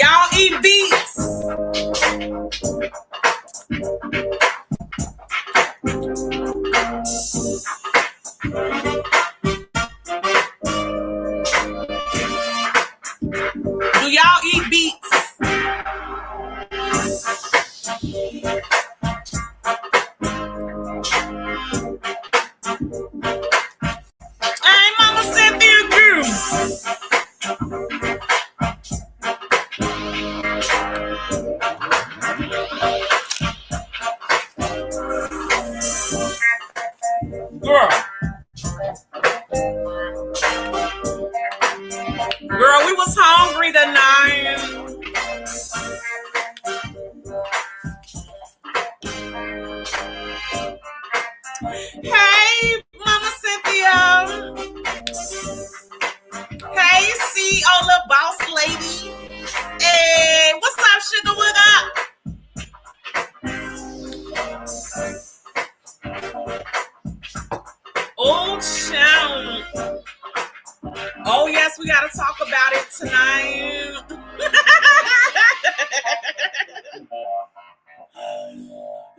Y'all eat beets. Do y'all eat beets? Hey, Mama Cynthia Groom. Girl, we was hungry tonight. Hey, Mama Cynthia. Hey, CEO, little boss lady. Hey, what's up, sugar? What up? Oh, child. Oh, yes, we got to talk about it tonight.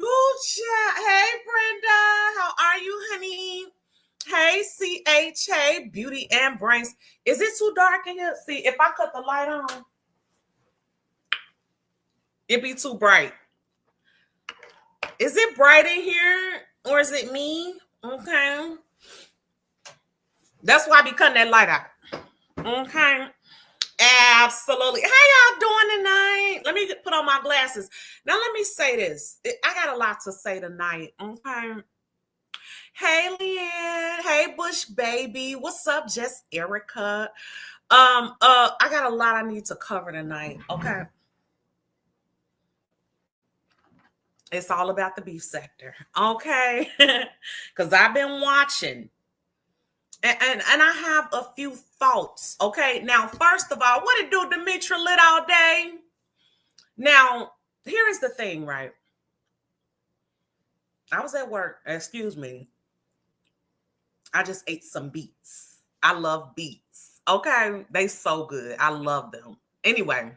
Ooh, child. Hey, Brenda. How are you, honey? Hey, CH. Hey, Beauty and Brains. Is it too dark in here? See, if I cut the light on, it'd be too bright. Is it bright in here or is it me? Okay. That's why I be cutting that light out. Okay. Absolutely. How y'all doing tonight? Let me put on my glasses. Now, let me say this. I got a lot to say tonight. Okay. Hey, Leanne. Hey, Bush Baby. What's up, Just Erica? I got a lot I need to cover tonight. Okay. It's all about the beef sector. Okay. Because I've been watching. And I have a few thoughts. Okay. Now, first of all, what did do Demetri lit all day? Now, here is the thing, right? I was at work. Excuse me. I just ate some beets. I love beets. Okay. They so good. I love them. Anyway.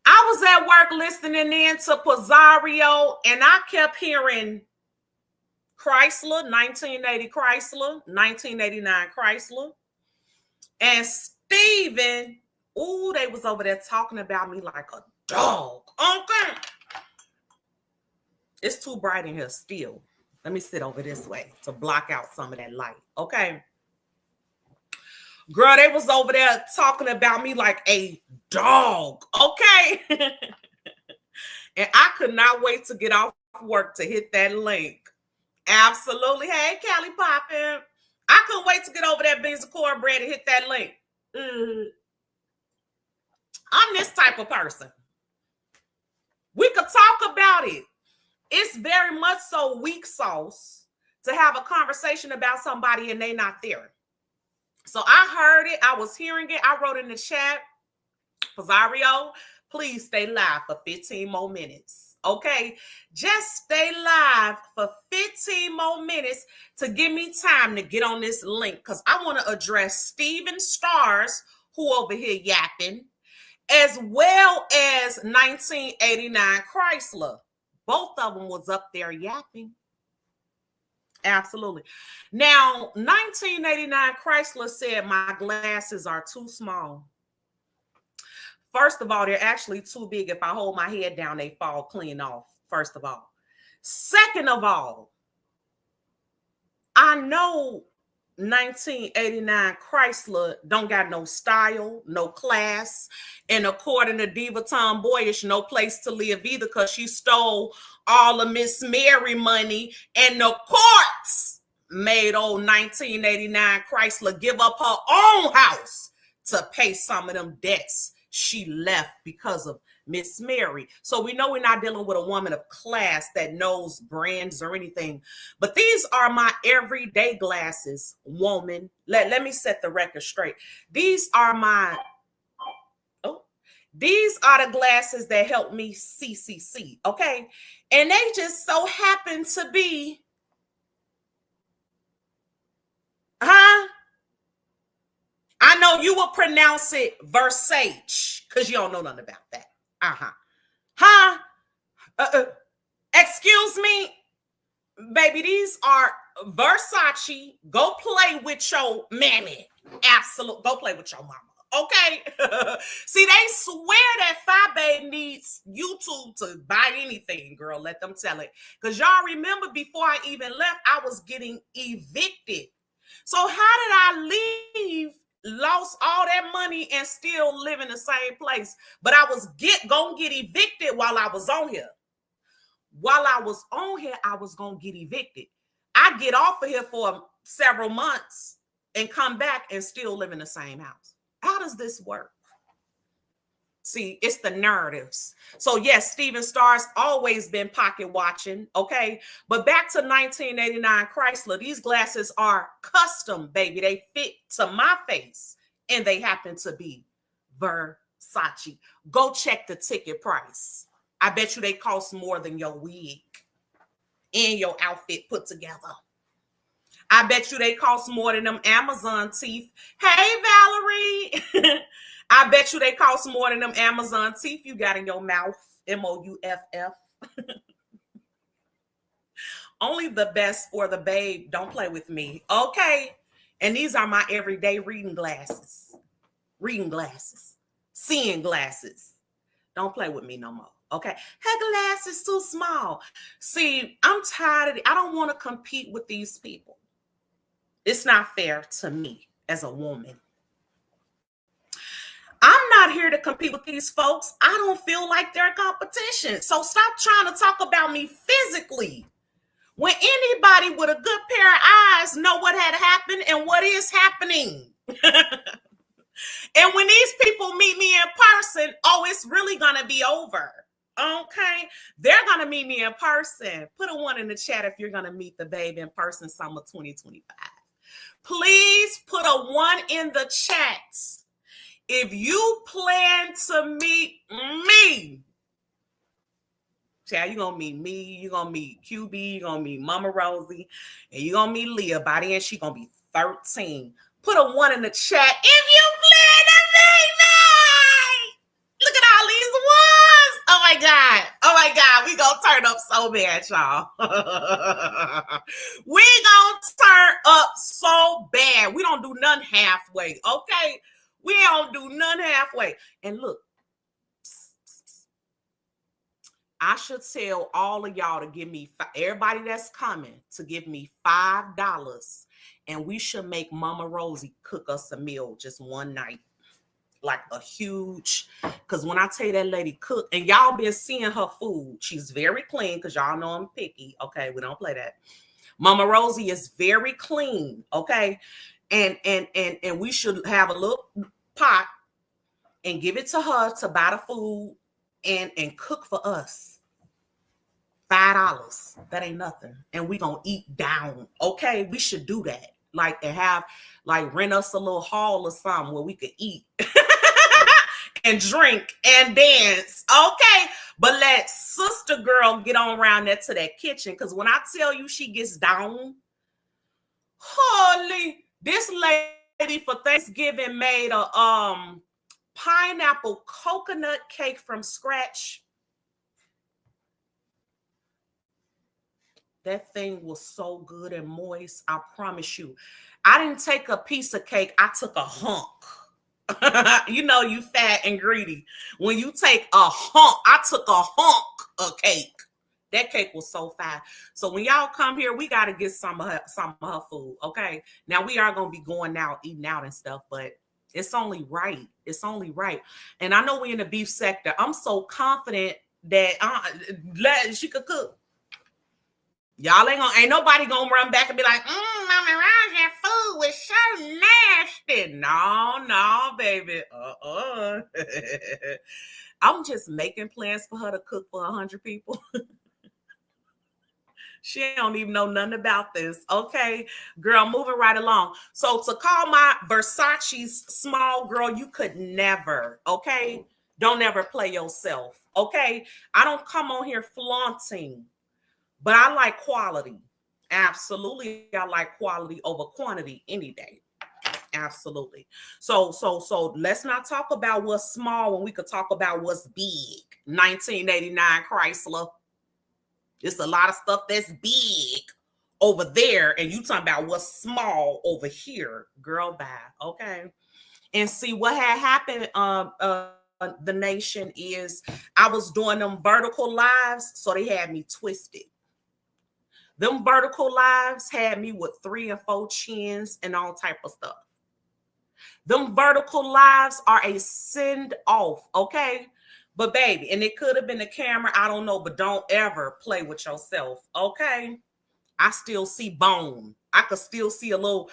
I was at work listening in to Pizzario, and I kept hearing Chrysler, 1980 Chrysler, 1989 Chrysler. And Steven, ooh, they was over there talking about me like a dog. Okay. It's too bright in here still. Let me sit over this way to block out some of that light. Okay. Girl, they was over there talking about me like a dog. Okay. And I could not wait to get off work to hit that link. Absolutely. Hey, Callie Poppin'. I couldn't wait to get over that beans and cornbread and hit that link. I'm this type of person. We could talk about it. It's very much so weak sauce to have a conversation about somebody and they not there. So I heard it. I was hearing it. I wrote in the chat, Pizzario, please stay live for 15 more minutes. Okay, just stay live for 15 more minutes to give me time to get on this link because I want to address Steven Stars, who over here yapping, as well as 1989 Chrysler. Both of them was up there yapping. Absolutely. Now, 1989 Chrysler said my glasses are too small. First of all, they're actually too big. If I hold my head down, they fall clean off, first of all. Second of all, I know 1989 Chrysler don't got no style, no class, and according to Diva Tomboyish, no place to live either because she stole all of Miss Mary money and the courts made old 1989 Chrysler give up her own house to pay some of them debts she left because of Miss Mary. So we know we're not dealing with a woman of class that knows brands or anything. But these are my everyday glasses, woman. Let me set the record straight. These are the glasses that help me see. Okay. And they just so happen to be, I know you will pronounce it Versace because you don't know nothing about that. Uh-huh. Huh? Excuse me, baby, these are Versace. Go play with your mammy. Absolutely. Go play with your mama. Okay. See, they swear that Phi Babe needs YouTube to buy anything, girl. Let them tell it. Because y'all remember before I even left, I was getting evicted. So how did I leave, lost all that money, and still live in the same place? But I was gonna get evicted while I was on here. While I was on here, I was gonna get evicted. I get off of here for several months and come back and still live in the same house. How does this work? See, it's the narratives. So yes, Steven Starr's always been pocket watching, okay? But back to 1989 Chrysler, these glasses are custom, baby. They fit to my face, and they happen to be Versace. Go check the ticket price. I bet you they cost more than your wig and your outfit put together. I bet you they cost more than them Amazon teeth. Hey, Valerie. I bet you they cost more than them Amazon teeth you got in your mouth. MOUFF. Only the best for the babe. Don't play with me. Okay. And these are my everyday reading glasses. Reading glasses. Seeing glasses. Don't play with me no more. Okay. Her glass is too small. See, I'm tired of it. I don't want to compete with these people. It's not fair to me as a woman. I'm not here to compete with these folks. I don't feel like they're competition. So stop trying to talk about me physically. When anybody with a good pair of eyes know what had happened and what is happening. And when these people meet me in person, oh, it's really going to be over. Okay. They're going to meet me in person. Put a 1 in the chat if you're going to meet the babe in person summer 2025. Please put a 1 in the chat if you plan to meet me. Child, you're going to meet me. You're going to meet QB. You're going to meet Mama Rosie. And you're going to meet Leah. By the end, she's going to be 13. Put a 1 in the chat if you plan to meet me. Look at all these ones. Oh, my God. Oh, my God. We going to turn up so bad, y'all. We going to turn up so bad. We don't do none halfway, okay? We don't do none halfway. And look, I should tell all of y'all to give me, everybody that's coming, to give me $5. And we should make Mama Rosie cook us a meal just one night. Like a huge, because when I tell you that lady cook, and y'all been seeing her food, she's very clean, because y'all know I'm picky. Okay, we don't play that. Mama Rosie is very clean. Okay, and we should have a little pot and give it to her to buy the food and cook for us. $5. That ain't nothing. And we gonna eat down. Okay, we should do that. Like, and have, like, rent us a little hall or something where we could eat and drink and dance. Okay, but let sister girl get on around there to that kitchen, because when I tell you she gets down, holy, this lady for Thanksgiving made a pineapple coconut cake from scratch. That thing was so good and moist. I promise you. I didn't take a piece of cake. I took a hunk. You know, you fat and greedy. When you take a hunk, I took a hunk of cake. That cake was so fine. So when y'all come here, we got to get some of her food, okay? Now, we are going to be going out, eating out and stuff, but it's only right. It's only right. And I know we're in the beef sector. I'm so confident that she could cook. Y'all ain't nobody gonna run back and be like, Mama Rose, that food was so nasty. No, baby. I'm just making plans for her to cook for 100 people. She don't even know nothing about this. Okay, girl, moving right along. So to call my Versace's small, girl, you could never, okay? Don't ever play yourself, okay? I don't come on here flaunting. But I like quality. Absolutely, I like quality over quantity any day. Absolutely. So let's not talk about what's small when we could talk about what's big. 1989 Chrysler. It's a lot of stuff that's big over there, and you talking about what's small over here. Girl, bye. Okay. And see what had happened, the nation, is I was doing them vertical lives, so they had me twisted. Them vertical lives had me with 3 and 4 chins and all type of stuff. Them vertical lives are a send off, okay? But baby, and it could have been the camera, I don't know, but don't ever play with yourself, okay? I still see bone. I could still see a little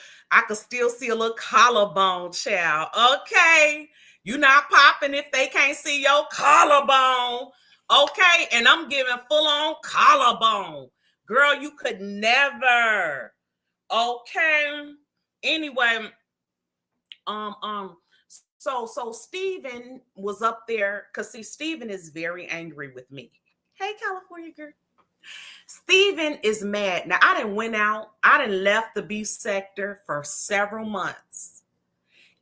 collarbone, child. Okay. You not popping if they can't see your collarbone. Okay. And I'm giving full on collarbone. Girl, you could never. Okay. Anyway, so Steven was up there because see, Steven is very angry with me. Hey, California girl. Steven is mad. Now, I done went out. I done left the beef sector for several months.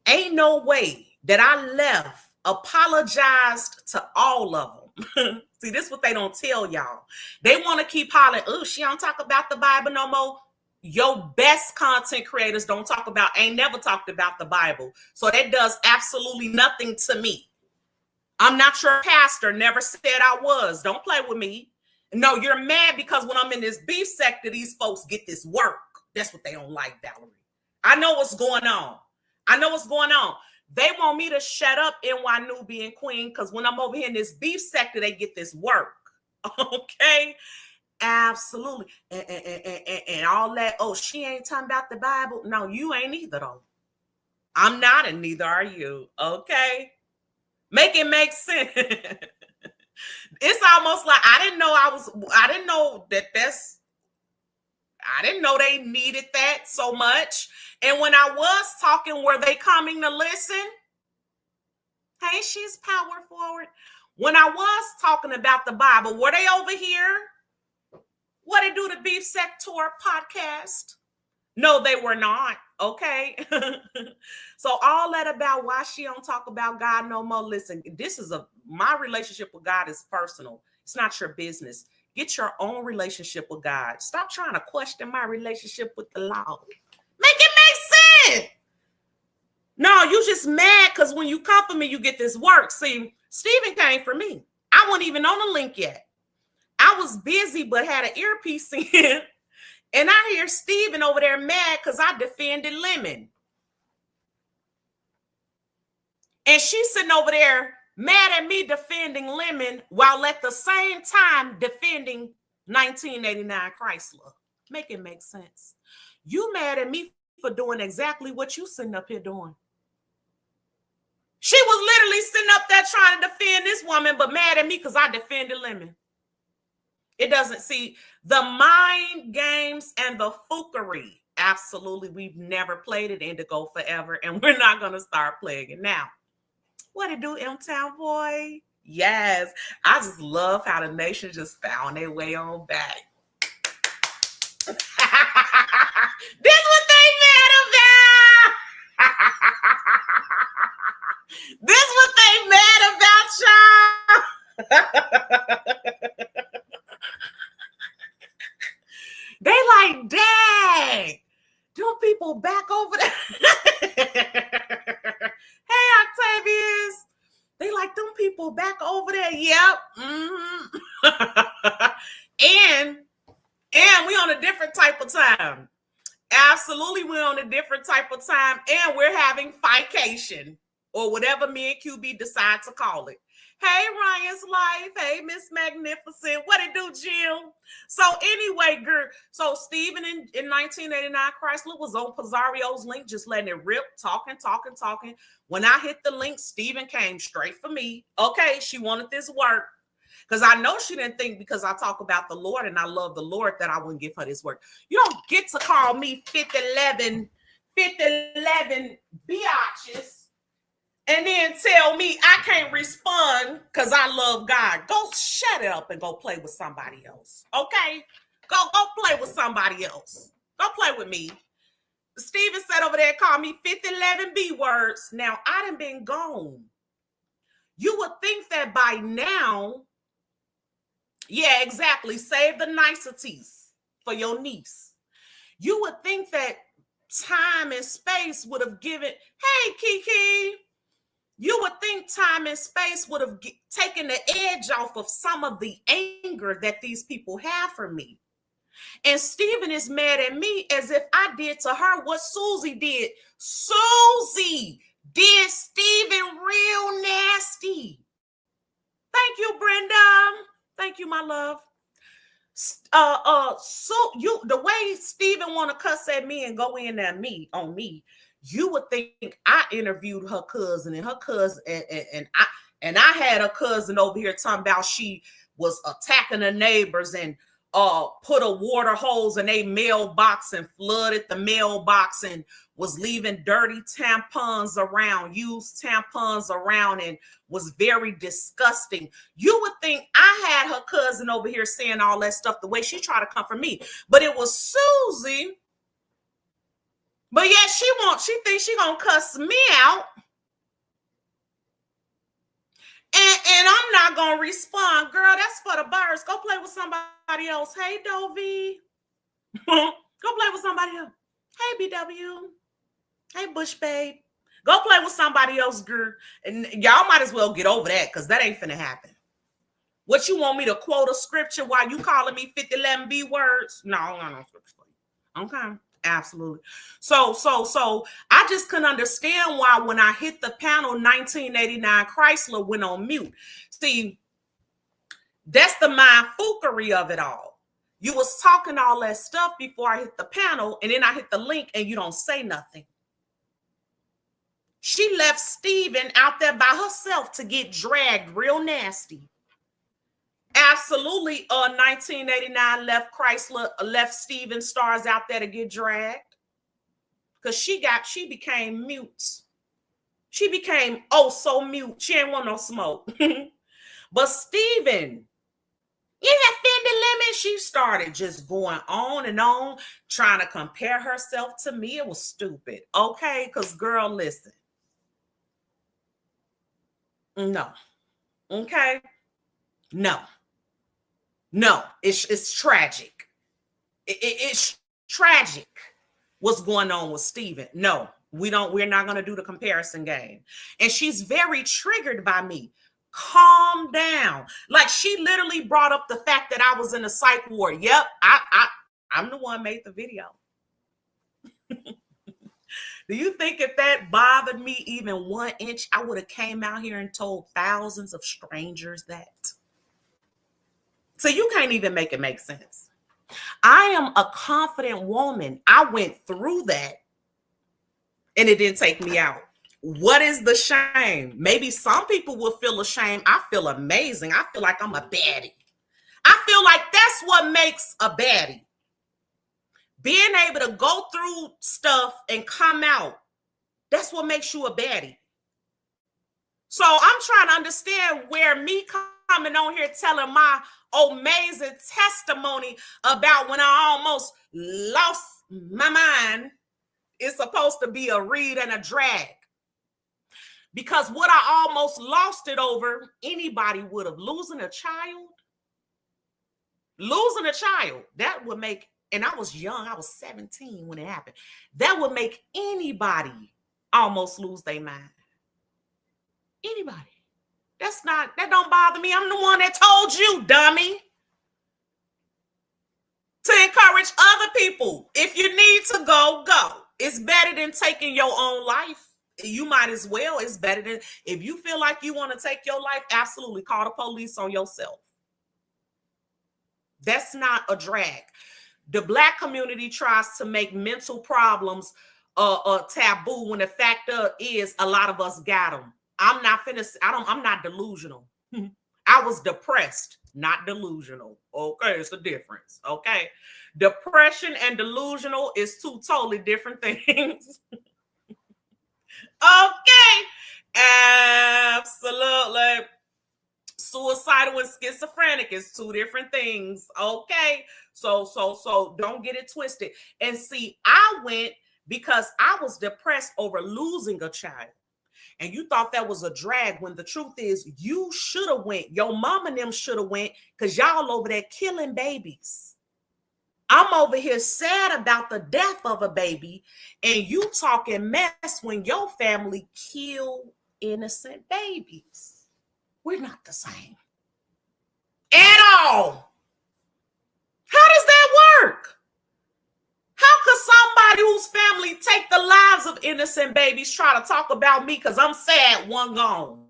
Ain't no way that I left, apologized to all of them. See, this is what they don't tell y'all. They want to keep hollering, oh, she don't talk about the Bible no more. Your best content creators ain't never talked about the Bible. So that does absolutely nothing to me. I'm not your pastor, never said I was. Don't play with me. No, you're mad because when I'm in this beef sector, these folks get this work. That's what they don't like, Valerie. I know what's going on. They want me to shut up, NY Nubian Queen, because when I'm over here in this beef sector, they get this work. Okay? Absolutely. And all that, oh, she ain't talking about the Bible. No, you ain't either, though. I'm not, and neither are you. Okay? Make it make sense. It's almost like I didn't know they needed that so much. And when I was talking, were they coming to listen? Hey, she's power forward. When I was talking about the Bible, were they over here? What they do the Beef Sector podcast? No, they were not. Okay. So all that about why she don't talk about God no more. Listen, my relationship with God is personal. It's not your business. Get your own relationship with God. Stop trying to question my relationship with the Lord. Make it make sense. No, you just mad because when you come for me, you get this work. See, Stephen came for me. I wasn't even on the link yet. I was busy, but had an earpiece in. And I hear Steven over there mad because I defended Lemon. And she's sitting over there mad at me defending Lemon while at the same time defending 1989 Chrysler. Make it make sense. You mad at me for doing exactly what you sitting up here doing. She was literally sitting up there trying to defend this woman, but mad at me because I defended Lemon. It doesn't see the mind games and the foolery. Absolutely. We've never played it Indigo forever, and we're not going to start playing it now. What it do, M-Town boy? Yes. I just love how the nation just found their way on back. This what they mad about. This what they mad about, y'all. They like, dang, them people back over there. Hey, Octavius. They like, them people back over there. Yep. Mm-hmm. and we on a different type of time. Absolutely, we're on a different type of time. And we're having fication, or whatever me and QB decide to call it. Hey, Ryan's Life. Hey, Miss Magnificent. What it do, Jill? So anyway, girl. So Steven in 1989 Chrysler was on Pizzario's link, just letting it rip, talking. When I hit the link, Steven came straight for me. Okay, she wanted this work. Because I know she didn't think because I talk about the Lord and I love the Lord that I wouldn't give her this work. You don't get to call me 5011 biatches. And then tell me I can't respond because I love God. Go shut it up and go play with somebody else. Okay? Go play with somebody else. Don't play with me. Steven said over there, call me 5011 B words. Now, I done been gone. You would think that by now, yeah, exactly. Save the niceties for your niece. You would think that time and space would have given, hey, Kiki, you would think time and space would have taken the edge off of some of the anger that these people have for me. And Steven is mad at me as if I did to her what Susie did. Susie did Steven real nasty. Thank you, Brenda. Thank you, my love. So you, the way Steven want to cuss at me and go in at me on me, you would think I interviewed her cousin and her cousin and I had a cousin over here talking about she was attacking the neighbors and put a water hose in a mailbox and flooded the mailbox and was leaving dirty tampons around, used tampons around, and was very disgusting. You would think I had her cousin over here saying all that stuff the way she tried to come for me, but it was Susie. But yeah, she thinks she gonna cuss me out. And I'm not gonna respond, girl. That's for the birds. Go play with somebody else. Hey, Dovey. Go play with somebody else. Hey, BW. Hey, Bush Babe. Go play with somebody else, girl. And y'all might as well get over that because that ain't finna happen. What, you want me to quote a scripture while you calling me 5011 B words? No, I don't know scripture for you. Okay. Absolutely. So I just couldn't understand why when I hit the panel, 1989 Chrysler went on mute. See, that's the mindfuckery of it all. You was talking all that stuff before I hit the panel, and then I hit the link and you don't say nothing. She left Steven out there by herself to get dragged real nasty. Absolutely, 1989 left Steven Stars out there to get dragged because she became mute. She became so mute. She ain't want no smoke. But Steven, you offended lemon. She started just going on and on, trying to compare herself to me. It was stupid. Okay, because girl, listen. No. Okay. No, it's tragic. It's tragic what's going on with Steven. No, we're not going to do the comparison game. And she's very triggered by me. Calm down. Like, she literally brought up the fact that I was in a psych ward. Yep, I'm the one made the video. Do you think if that bothered me even 1 inch, I would have came out here and told thousands of strangers that? So you can't even make it make sense. I am a confident woman. I went through that and it didn't take me out. What is the shame? Maybe some people will feel ashamed. I feel amazing. I feel like I'm a baddie. I feel like that's what makes a baddie. Being able to go through stuff and come out, that's what makes you a baddie. So I'm trying to understand where me coming on here telling my amazing testimony about when I almost lost my mind is supposed to be a read and a drag. Because what I almost lost it over, anybody would have. Losing a child, that would make, and I was young, I was 17 when it happened. That would make anybody almost lose their mind. Anybody. That don't bother me. I'm the one that told you, dummy. To encourage other people. If you need to go, go. It's better than taking your own life. You might as well. It's better than, if you feel like you want to take your life, absolutely call the police on yourself. That's not a drag. The Black community tries to make mental problems taboo when the fact is a lot of us got them. I'm not delusional. I was depressed, not delusional. Okay, it's a difference. Okay. Depression and delusional is two totally different things. Okay. Absolutely. Suicidal and schizophrenic is two different things. Okay. So don't get it twisted. And see, I went because I was depressed over losing a child. And you thought that was a drag, when the truth is you should have went. Your mom and them should have went, because y'all over there killing babies. I'm over here sad about the death of a baby, and you talking mess when your family kill innocent babies. We're not the same at all. How does that work? How could somebody whose family take the lives of innocent babies try to talk about me because I'm sad, one gone?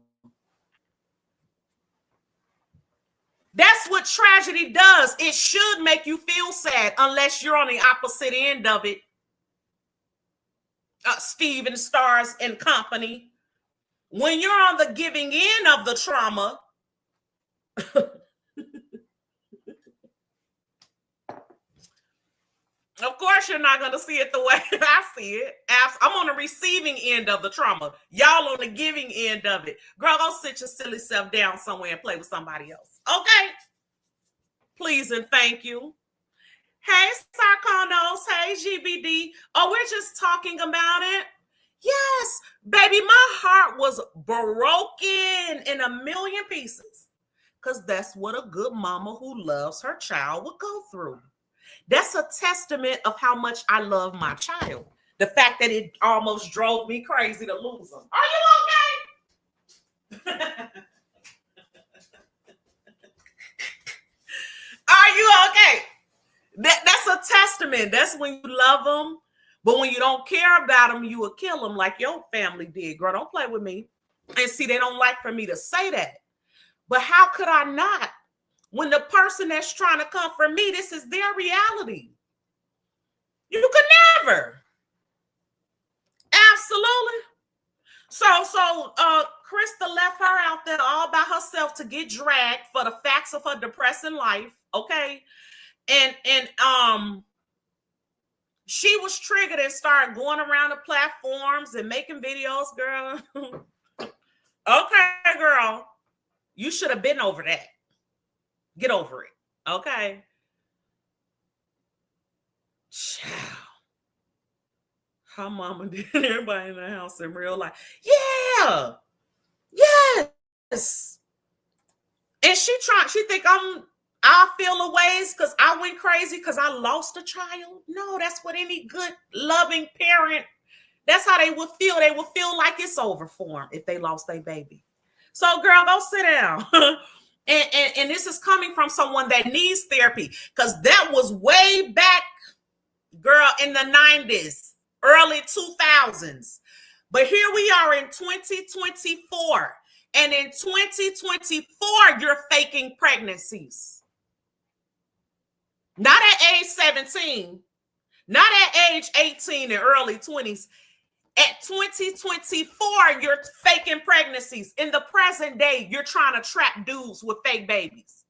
That's what tragedy does. It should make you feel sad, unless you're on the opposite end of it. Steven Stars and company. When you're on the giving end of the trauma, of course you're not going to see it the way I see it. I'm on the receiving end of the trauma. Y'all on the giving end of it. Girl, go sit your silly self down somewhere and play with somebody else. Okay? Please and thank you. Hey, Sarkonos. Hey, GBD. Oh, we're just talking about it. Yes, baby, my heart was broken in a million pieces, because that's what a good mama who loves her child would go through. That's a testament of how much I love my child. The fact that it almost drove me crazy to lose him. Are you okay? Are you okay? That's a testament. That's when you love them. But when you don't care about them, you will kill them like your family did. Girl, don't play with me. And see, they don't like for me to say that. But how could I not? When the person that's trying to comfort me, this is their reality. You could never. Absolutely. So Krista left her out there all by herself to get dragged for the facts of her depressing life. Okay. And she was triggered and started going around the platforms and making videos, girl. Okay, girl. You should have been over that. Get over it. Okay. Child. Her mama did everybody in the house in real life. Yeah. Yes. And she think I feel a ways because I went crazy because I lost a child. No, that's what any good, loving parent, that's how they would feel. They would feel like it's over for them if they lost their baby. So, girl, go sit down. and this is coming from someone that needs therapy, because that was way back, girl, in the 90s, early 2000s. But here we are in 2024. And in 2024, you're faking pregnancies. Not at age 17, not at age 18 and early 20s. At 2024, you're faking pregnancies. In the present day, you're trying to trap dudes with fake babies.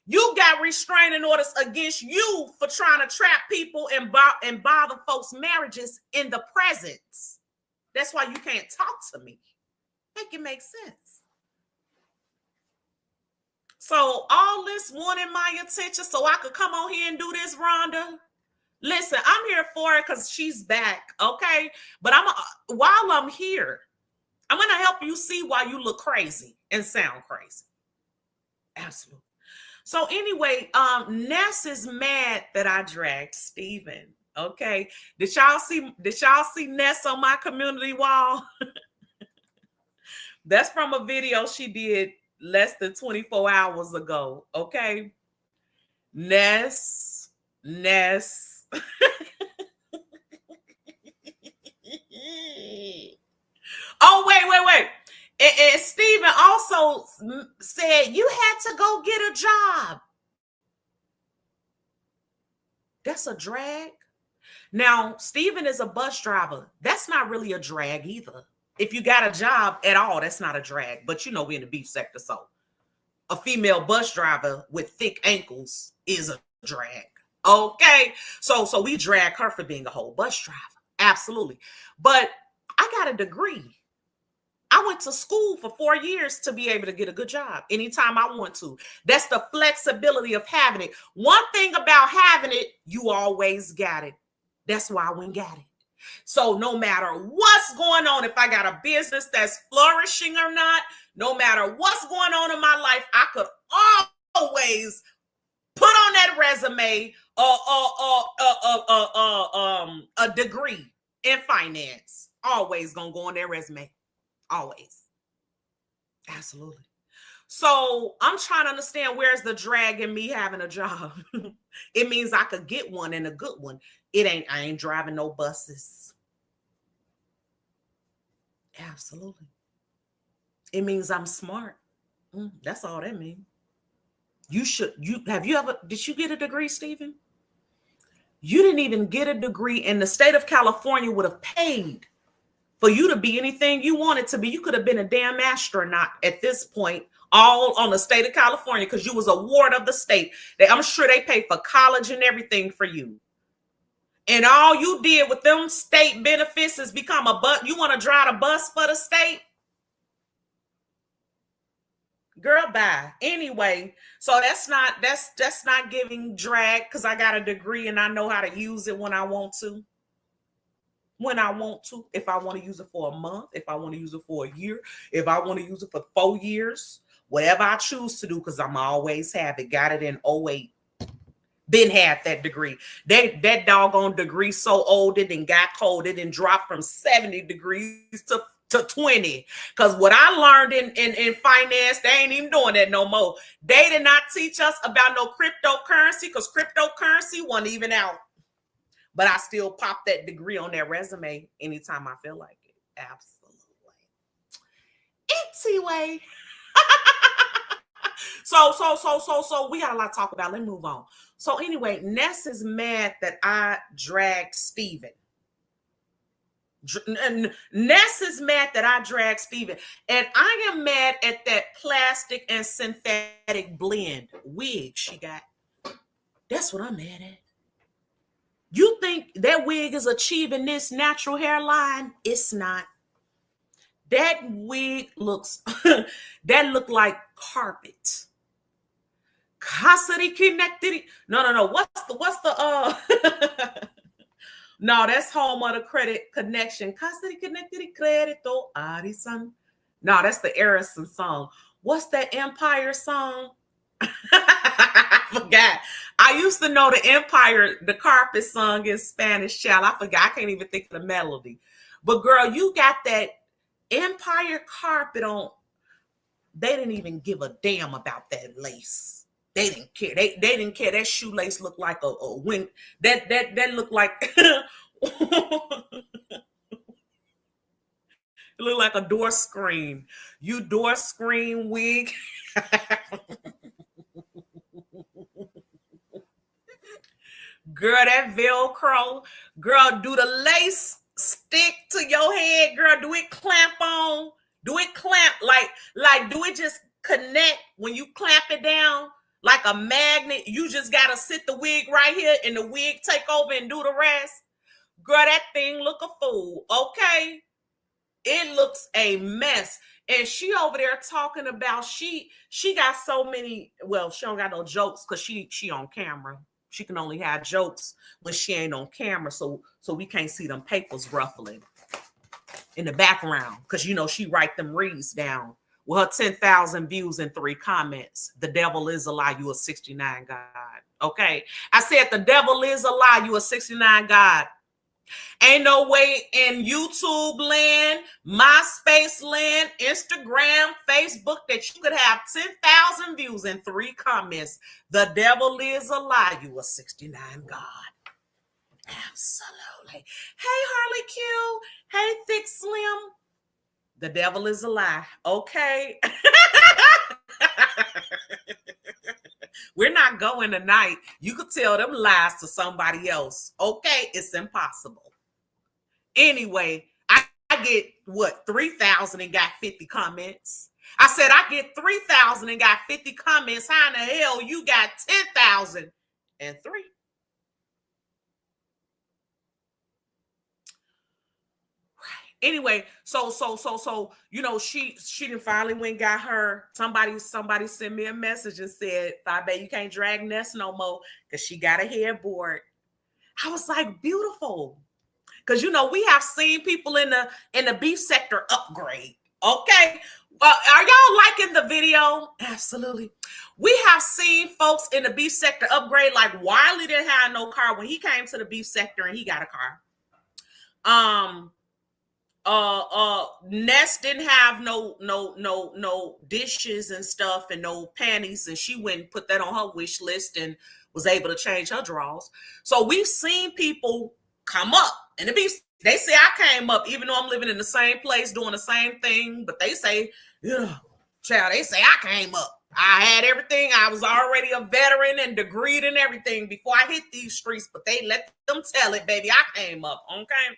You got restraining orders against you for trying to trap people and bother folks' marriages in the present. That's why you can't talk to me. Make it make sense. So all this wanting my attention so I could come on here and do this, Rhonda. Listen, I'm here for it because she's back, okay? But while I'm here, I'm going to help you see why you look crazy and sound crazy. Absolutely. So anyway, Ness is mad that I dragged Steven, okay? Did y'all see Ness on my community wall? That's from a video she did less than 24 hours ago, okay? Ness. Oh, wait. And Steven also said you had to go get a job. That's a drag. Now, Steven is a bus driver. That's not really a drag either. If you got a job at all, that's not a drag. But you know, we're in the beef sector, so a female bus driver with thick ankles is a drag. Okay, so we drag her for being a whole bus driver. Absolutely. But I got a degree. I went to school for 4 years to be able to get a good job anytime I want to. That's the flexibility of having it. One thing about having it, you always got it. That's why I went and got it. So no matter what's going on, if I got a business that's flourishing or not, no matter what's going on in my life, I could always put on that resume a degree in finance. Always gonna go on their resume. Always. Absolutely. So I'm trying to understand, where's the drag in me having a job? It means I could get one, and a good one. I ain't driving no buses. Absolutely. It means I'm smart. That's all that means. Did you get a degree, Stephen? You didn't even get a degree, and the state of California would have paid for you to be anything you wanted to be. You could have been a damn astronaut at this point, all on the state of California, because you was a ward of the state. I'm sure they pay for college and everything for you. And all you did with them state benefits is become a bus. You want to drive a bus for the state? Girl, bye. Anyway, so that's not giving drag, because I got a degree and I know how to use it when I want to. When I want to, if I want to use it for a month, if I want to use it for a year, if I want to use it for 4 years, whatever I choose to do, because I'm always have it. Got it in 08. Been had that degree. That doggone degree so old it didn't got cold. It didn't drop from 70 degrees to 20. Because what I learned in finance, they ain't even doing that no more. They did not teach us about no cryptocurrency, because cryptocurrency wasn't even out. But I still pop that degree on that resume anytime I feel like it. Absolutely. Anyway. So we got a lot to talk about. Let's move on. So anyway, Ness is mad that I dragged Steven. Ness is mad that I dragged Steven. And I am mad at that plastic and synthetic blend wig she got. That's what I'm mad at. You think that wig is achieving this natural hairline? It's not. That wig looks, that look like carpet. Custody connected. No. What's the no, that's home of the credit connection. Custody connected credito Arison. No, that's the Arison song. What's that Empire song? I forgot. I used to know the Empire, the carpet song in Spanish, child. I forgot. I can't even think of the melody. But girl, you got that Empire carpet on. They didn't even give a damn about that lace. They didn't care. They didn't care. That shoelace looked like a wing. That looked like it looked like a door screen. You door screen wig. Girl, that Velcro, girl, do the lace stick to your head, girl? Do it clamp on? Do it clamp like do it just connect when you clamp it down like a magnet? You just gotta sit the wig right here and the wig take over and do the rest. Girl, that thing look a fool, okay? It looks a mess. And she over there talking about she got so many, well, she don't got no jokes because she on camera. She can only have jokes when she ain't on camera, so we can't see them papers ruffling in the background, because you know she write them reads down with her 10,000 views and 3 comments. The devil is a lie, you a 69 God. Okay, I said the devil is a lie, you a 69 God. Ain't no way in YouTube land, MySpace land, Instagram, Facebook that you could have 10,000 views and 3 comments. The devil is a lie. You a 69 God. Absolutely. Hey, Harley Q. Hey, Thick Slim. The devil is a lie. Okay. We're not going tonight. You could tell them lies to somebody else. Okay, it's impossible. Anyway, I get what, 3,000 and got 50 comments. I said I get 3,000 and got 50 comments. How in the hell you got 10,000 and 3? Anyway, so you know, she didn't finally went and got her. Somebody sent me a message and said, "Fabe, you can't drag Ness no more because she got a headboard." I was like, beautiful. Because, we have seen people in the beef sector upgrade. Okay. Are y'all liking the video? Absolutely. We have seen folks in the beef sector upgrade. Like Wiley didn't have no car when he came to the beef sector and he got a car. Ness didn't have no dishes and stuff and no panties, and she went and put that on her wish list and was able to change her drawers. So we've seen people come up, and they say I came up, even though I'm living in the same place doing the same thing, but they say, child, they say I came up. I had everything. I was already a veteran and degreed and everything before I hit these streets, but they let them tell it, baby. I came up, okay?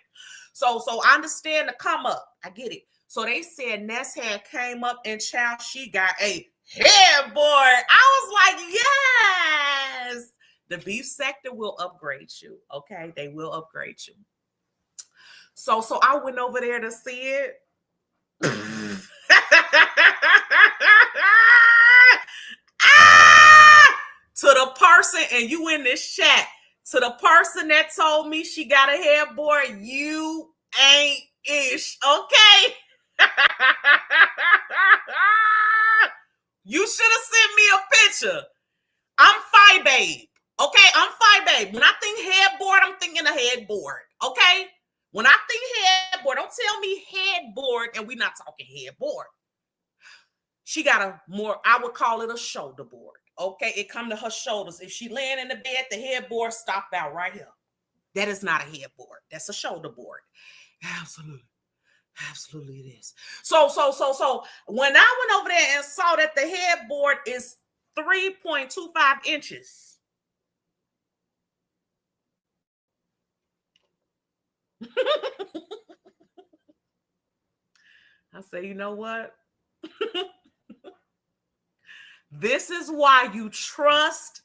So I understand the come up. I get it. So they said Ness had came up and child, she got a headboard. I was like, yes. The beef sector will upgrade you. Okay, they will upgrade you. So I went over there to see it. To the person, and you in this chat, to the person that told me she got a headboard, you ain't ish, okay? You should have sent me a picture. I'm Phi Babe, okay? I'm Phi Babe. When I think headboard, I'm thinking a headboard, okay? When I think headboard, don't tell me headboard, and we're not talking headboard. She got a more, I would call it a shoulder board. Okay, it come to her shoulders. If she laying in the bed, the headboard stopped out right here. That is not a headboard. That's a shoulder board. Absolutely. Absolutely it is. So when I went over there and saw that the headboard is 3.25 inches. I say, you know what? This is why you trust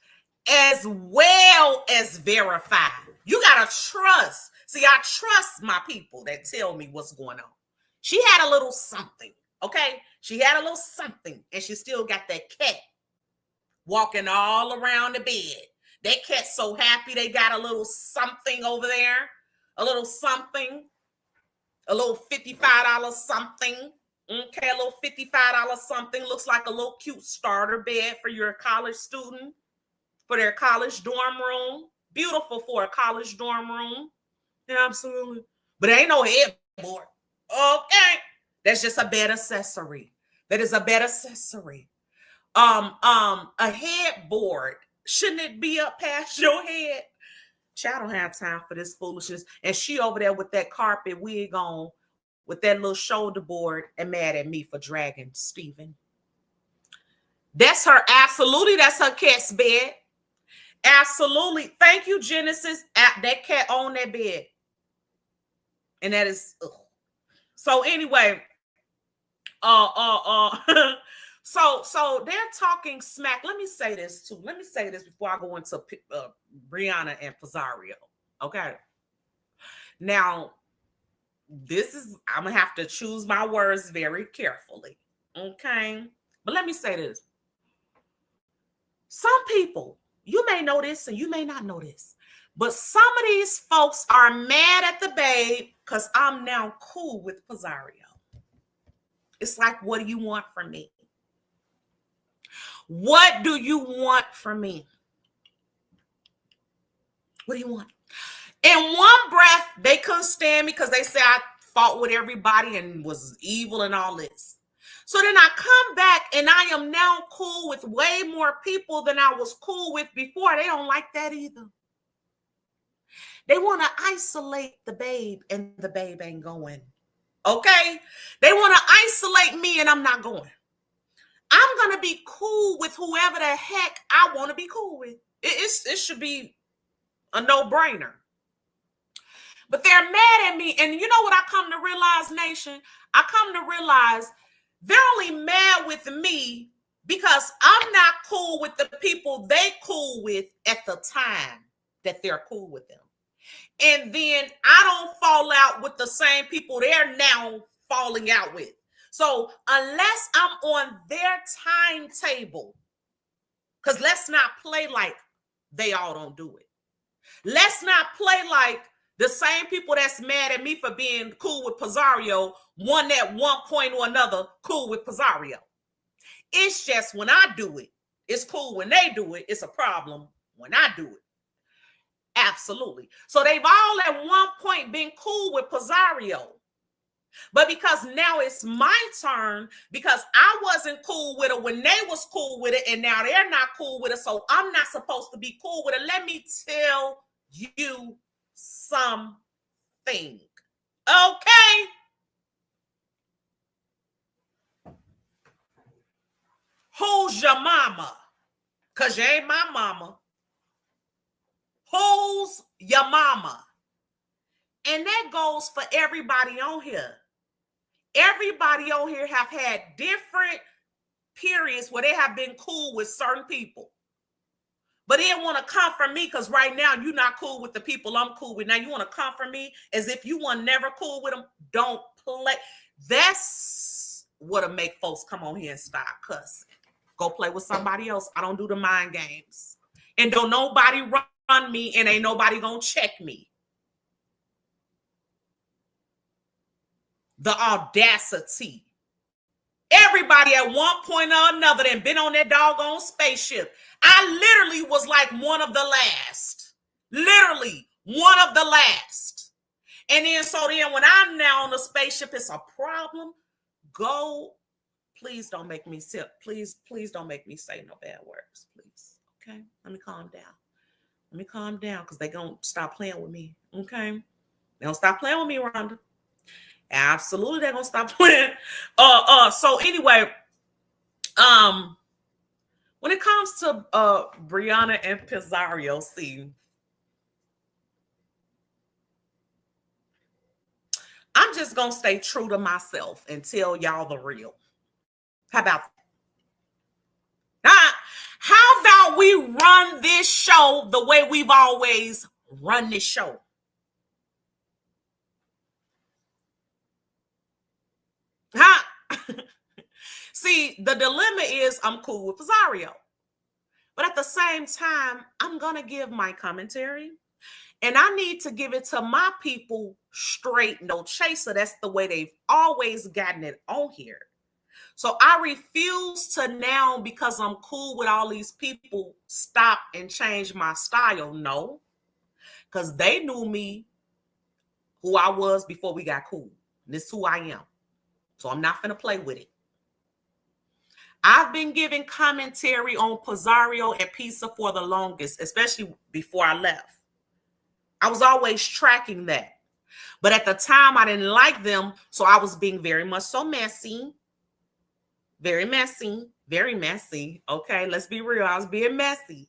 as well as verify. You got to trust. See, I trust my people that tell me what's going on. She had a little something, okay? She had a little something, and she still got that cat walking all around the bed. That cat's so happy they got a little something over there, a little something, a little $55 something. Okay, a little $55 something. Looks like a little cute starter bed for your college student, for their college dorm room. Beautiful for a college dorm room. Yeah, absolutely. But it ain't no headboard. Okay. That's just a bed accessory. That is a bed accessory. A headboard. Shouldn't it be up past your head? Child, don't have time for this foolishness. And she over there with that carpet wig on, with that little shoulder board, and mad at me for dragging Stephen. That's her, absolutely. That's her cat's bed. Absolutely. Thank you, Genesis. That cat on that bed. And that is, ugh. So anyway, so they're talking smack. Let me say this too. Let me say this before I go into Brianna and Pizzario. Okay. Now, I'm gonna have to choose my words very carefully. Okay. But let me say this. Some people, you may know this and you may not know this, but some of these folks are mad at the babe because I'm now cool with Pizzario. It's like, what do you want from me? What do you want from me? What do you want? In one breath, they couldn't stand me because they said I fought with everybody and was evil and all this. So then I come back and I am now cool with way more people than I was cool with before. They don't like that either. They want to isolate the babe and the babe ain't going. Okay? They want to isolate me and I'm not going. I'm going to be cool with whoever the heck I want to be cool with. It should be a no-brainer. But they're mad at me. And you know what I come to realize, nation? I come to realize they're only mad with me because I'm not cool with the people they cool with at the time that they're cool with them. And then I don't fall out with the same people they're now falling out with. So unless I'm on their timetable, because let's not play like they all don't do it. Let's not play like The same people that's mad at me for being cool with Pizarro, one at one point or another cool with Pizarro. It's just when I do it, it's cool. When they do it, it's a problem when I do it. Absolutely. So they've all at one point been cool with Pizarro. But because now it's my turn, because I wasn't cool with it when they was cool with it, and now they're not cool with it, so I'm not supposed to be cool with it. Let me tell you something. Okay? Who's your mama? Because you ain't my mama. Who's your mama? And that goes for everybody on here. Everybody on here have had different periods where they have been cool with certain people. But they didn't want to come for me because right now you're not cool with the people I'm cool with. Now you want to come for me as if you were never cool with them. Don't play. That's what'll make folks come on here and start cussing. Go play with somebody else. I don't do the mind games. And don't nobody run me, and ain't nobody gonna check me. The audacity. Everybody at one point or another that been on that doggone spaceship. I literally was like one of the last. Literally one of the last. And then when I'm now on the spaceship, it's a problem. Go. Please don't make me sit. Please don't make me say no bad words, please. Okay? Let me calm down because they're going to stop playing with me. Okay? They don't stop playing with me, Rhonda. Absolutely, they're going to stop playing. So anyway, when it comes to Brianna and Pizarro, see, I'm just going to stay true to myself and tell y'all the real. How about that? How about we run this show the way we've always run this show? Huh? See, the dilemma is I'm cool with Pizarro. But at the same time, I'm going to give my commentary. And I need to give it to my people straight, no chaser. That's the way they've always gotten it on here. So I refuse to now, because I'm cool with all these people, stop and change my style. No, because they knew me, who I was before we got cool. This is who I am. So I'm not going to play with it. I've been giving commentary on Pizarro and Pizza for the longest, especially before I left. I was always tracking that. But at the time, I didn't like them, so I was being very much so messy. Very messy, very messy. Okay, let's be real. I was being messy.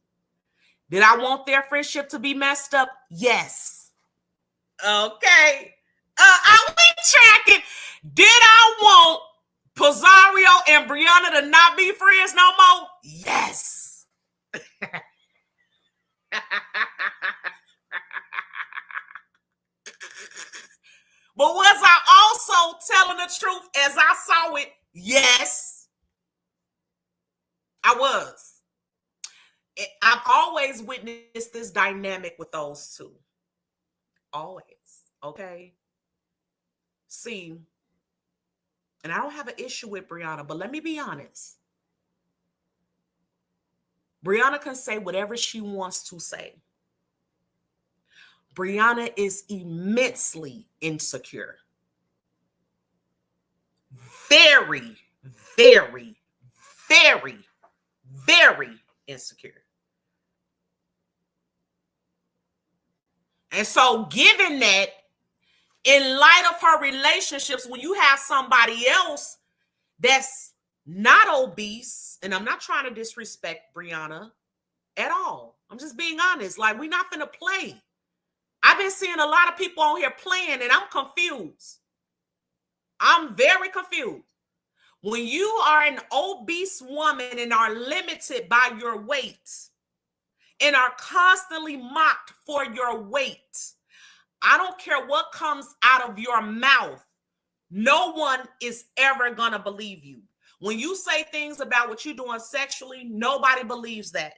Did I want their friendship to be messed up? Yes. Okay. I was tracking. Did I want Pizarro and Brianna to not be friends no more? Yes. But was I also telling the truth as I saw it? Yes. I was. I've always witnessed this dynamic with those two. Always. Okay. See, and I don't have an issue with Brianna, but let me be honest. Brianna can say whatever she wants to say. Brianna is immensely insecure. Very, very, very, very insecure. And so given that, in light of her relationships, when you have somebody else that's not obese, and I'm not trying to disrespect Brianna at all. I'm just being honest. Like, we're not gonna play. I've been seeing a lot of people on here playing, and I'm confused. I'm very confused. When you are an obese woman and are limited by your weight and are constantly mocked for your weight, I don't care what comes out of your mouth. No one is ever gonna believe you. When you say things about what you're doing sexually, nobody believes that.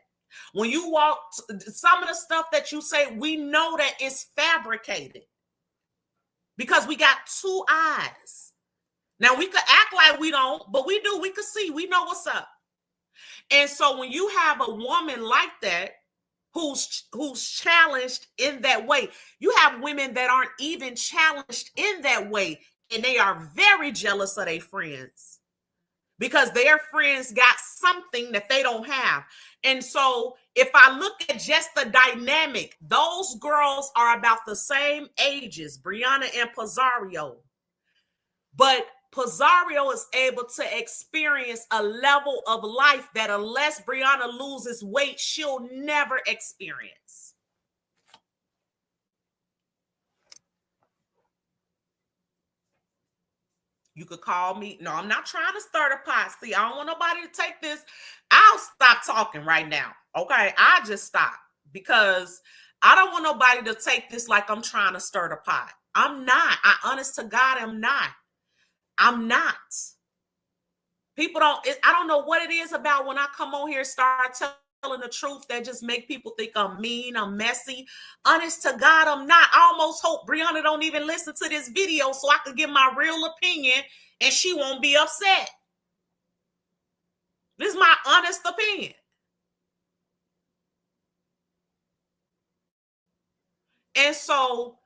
When you walk, some of the stuff that you say, we know that it's fabricated because we got two eyes. Now, we could act like we don't, but we do. We could see. We know what's up. And so when you have a woman like that, who's challenged in that way, you have women that aren't even challenged in that way, and they are very jealous of their friends because their friends got something that they don't have. And so if I look at just the dynamic, those girls are about the same ages, Brianna and Pizarro. But Pizarro is able to experience a level of life that unless Brianna loses weight, she'll never experience. You could call me. No, I'm not trying to stir the pot. See, I don't want nobody to take this. I'll stop talking right now. Okay, I just stop because I don't want nobody to take this like I'm trying to stir the pot. I'm not. I honest to God, I'm not. I'm not. People don't, I don't know what it is about when I come on here and start telling the truth that just make people think I'm mean, I'm messy. Honest to God, I'm not. I almost hope Brianna don't even listen to this video so I could give my real opinion and she won't be upset. This is my honest opinion. And so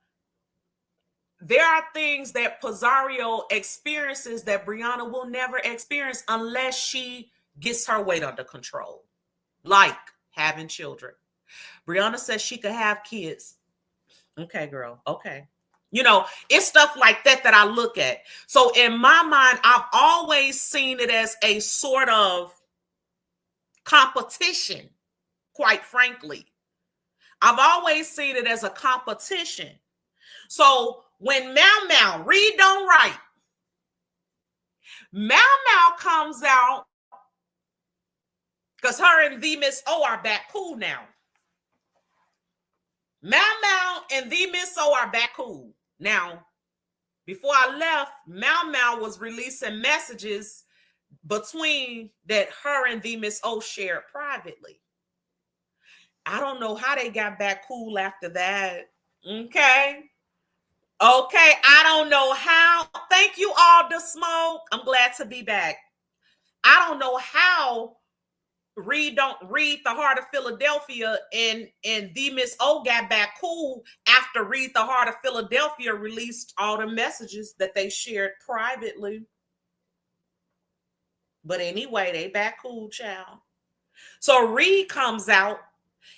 there are things that Pizarro experiences that Brianna will never experience unless she gets her weight under control, like having children. Brianna says she could have kids. Okay, girl. Okay. You know, it's stuff like that that I look at. So in my mind, I've always seen it as a sort of competition, quite frankly. I've always seen it as a competition. So when Mau read don't write, Mau comes out because her and the Miss O are back cool now. Mau and the Miss O are back cool. Now, before I left, Mau was releasing messages between that her and the Miss O shared privately. I don't know how they got back cool after that. Okay, I don't know how. Thank you all, the smoke. I'm glad to be back. I don't know how don't read the Heart of Philadelphia and the Miss O got back cool after Read the Heart of Philadelphia released all the messages that they shared privately. But anyway, they back cool, child. So Reed comes out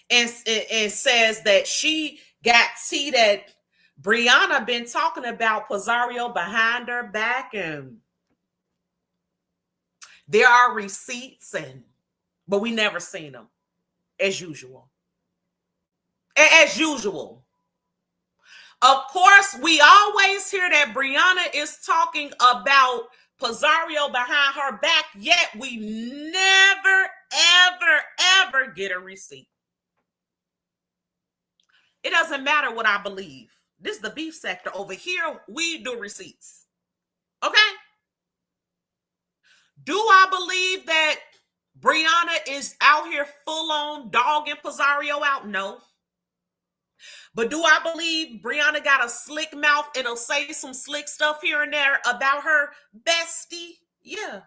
and says that she got tea that Brianna been talking about Pizarro behind her back, and there are receipts, but we never seen them, as usual. As usual. Of course, we always hear that Brianna is talking about Pizarro behind her back, yet we never, ever get a receipt. It doesn't matter what I believe. This is the beef sector. Over here, we do receipts. Okay? Do I believe that Brianna is out here full on dogging Pizarro out? No. But do I believe Brianna got a slick mouth and will say some slick stuff here and there about her bestie? Yeah.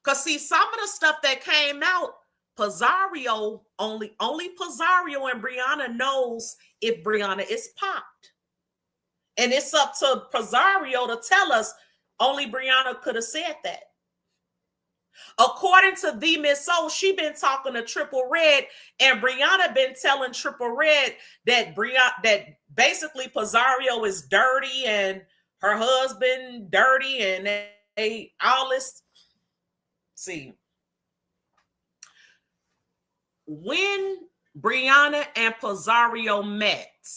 Because see, some of the stuff that came out, Pizarro, only Pizarro and Brianna knows if Brianna is popped. And it's up to Pizarro to tell us only Brianna could have said that. According to the Miss O, she been talking to Triple Red, and Brianna been telling Triple Red that basically Pizarro is dirty and her husband dirty, and they all this. See, when Brianna and Pizarro met,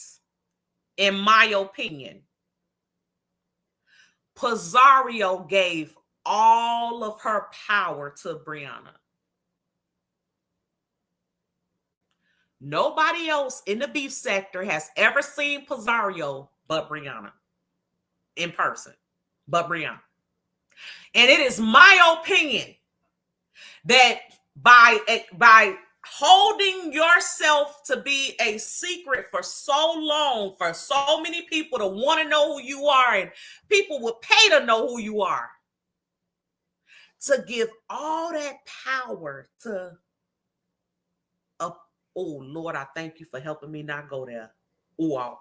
in my opinion, Pizarro gave all of her power to Brianna. Nobody else in the beef sector has ever seen Pizarro but Brianna in person, but Brianna. And it is my opinion that by holding yourself to be a secret for so long, for so many people to want to know who you are, and people will pay to know who you are, to give all that power to oh Lord, I thank you for helping me not go there. Oh.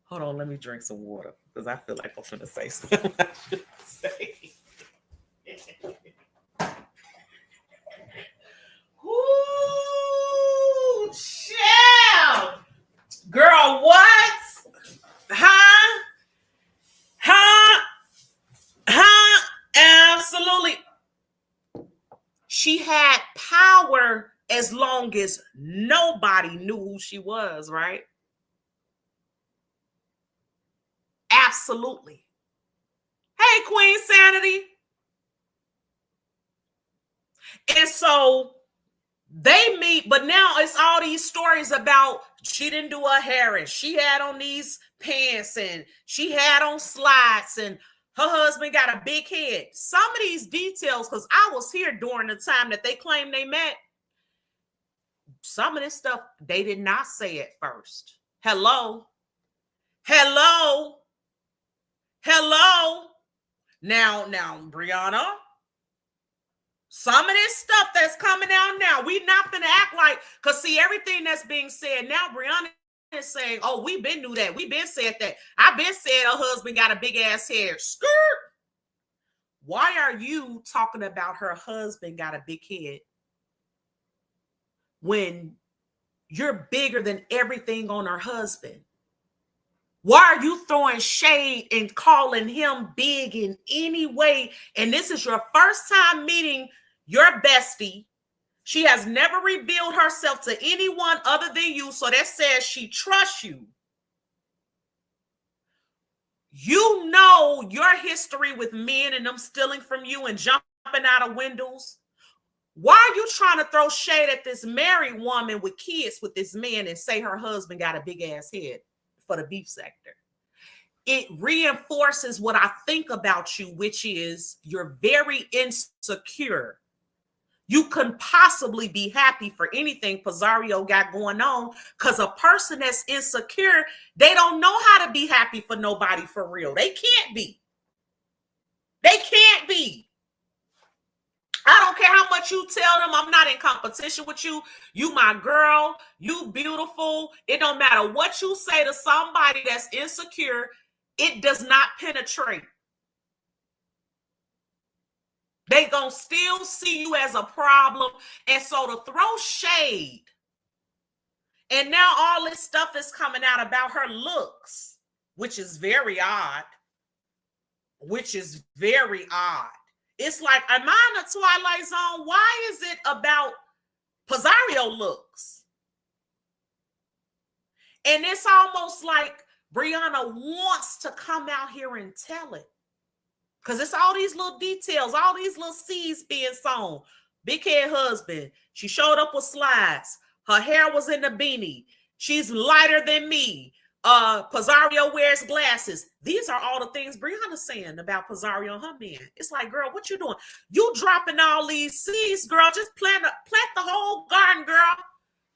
Hold on, let me drink some water because I feel like I'm going to say something I shouldn't say. Ooh, child. Girl, what? Huh? Absolutely. She had power as long as nobody knew who she was, right? Absolutely. Hey, Queen Sanity. And so they meet, but now it's all these stories about she didn't do her hair and she had on these pants and she had on slides and her husband got a big head. Some of these details, because I was here during the time that they claimed they met, some of this stuff they did not say at first. Hello. Now, Brianna, some of this stuff that's coming out now, we not gonna act like, because see, everything that's being said now, Brianna is saying, oh, we been knew that. We been said that. I've been said her husband got a big ass hair. Skirt. Why are you talking about her husband got a big head when you're bigger than everything on her husband? Why are you throwing shade and calling him big in any way? And this is your first time meeting your bestie. She has never revealed herself to anyone other than you. So that says she trusts you. You know your history with men and them stealing from you and jumping out of windows. Why are you trying to throw shade at this married woman with kids with this man and say her husband got a big ass head for the beef sector? It reinforces what I think about you, which is you're very insecure. You couldn't possibly be happy for anything Pizarro got going on, because a person that's insecure, they don't know how to be happy for nobody for real. They can't be. They can't be. I don't care how much you tell them I'm not in competition with you. You my girl. You beautiful. It don't matter what you say to somebody that's insecure. It does not penetrate. They gonna still see you as a problem. And so to throw shade, and now all this stuff is coming out about her looks, which is very odd. It's like, am I in a Twilight Zone? Why is it about Pizarro looks? And it's almost like Brianna wants to come out here and tell it. Because it's all these little details, all these little seeds being sown. Big head husband. She showed up with slides. Her hair was in the beanie. She's lighter than me. Pizarro wears glasses. These are all the things Brianna's saying about Pizarro and her man. It's like, girl, what you doing? You dropping all these seeds, girl. Just plant the whole garden, girl.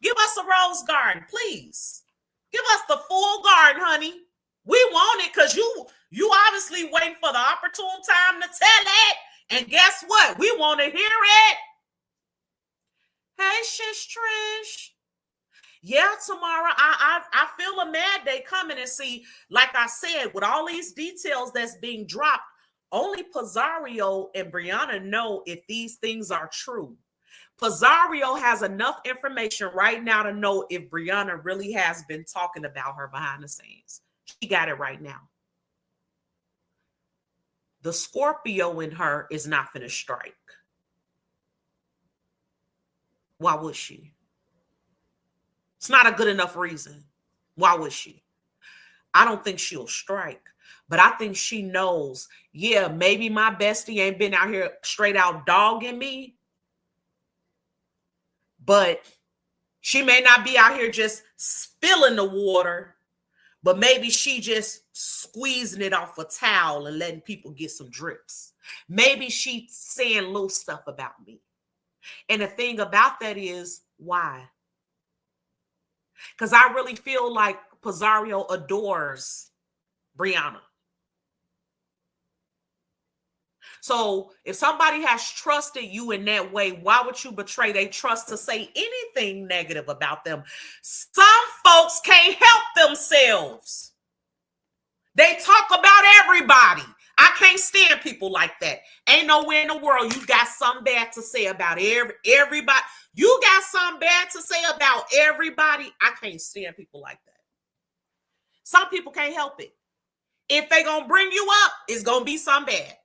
Give us a rose garden, please. Give us the full garden, honey. We want it because you obviously waiting for the opportune time to tell it. And guess what? We want to hear it. Hey, Shish Trish. Yeah, Tamara, I feel a mad day coming. And see, like I said, with all these details that's being dropped, only Pizarro and Brianna know if these things are true. Pizarro has enough information right now to know if Brianna really has been talking about her behind the scenes. She got it right now. The Scorpio in her is not going to strike. Why would she? It's not a good enough reason. Why would she? I don't think she'll strike, but I think she knows, yeah, maybe my bestie ain't been out here straight out dogging me, but she may not be out here just spilling the water, but maybe she just squeezing it off a towel and letting people get some drips. Maybe she's saying little stuff about me. And the thing about that is, why? Because I really feel like Pizarro adores Brianna. So if somebody has trusted you in that way, why would you betray their trust to say anything negative about them? Some folks can't help themselves. They talk about everybody. I can't stand people like that. Ain't nowhere in the world you got something bad to say about everybody. You got something bad to say about everybody. I can't stand people like that. Some people can't help it. If they gonna bring you up, it's gonna be something bad.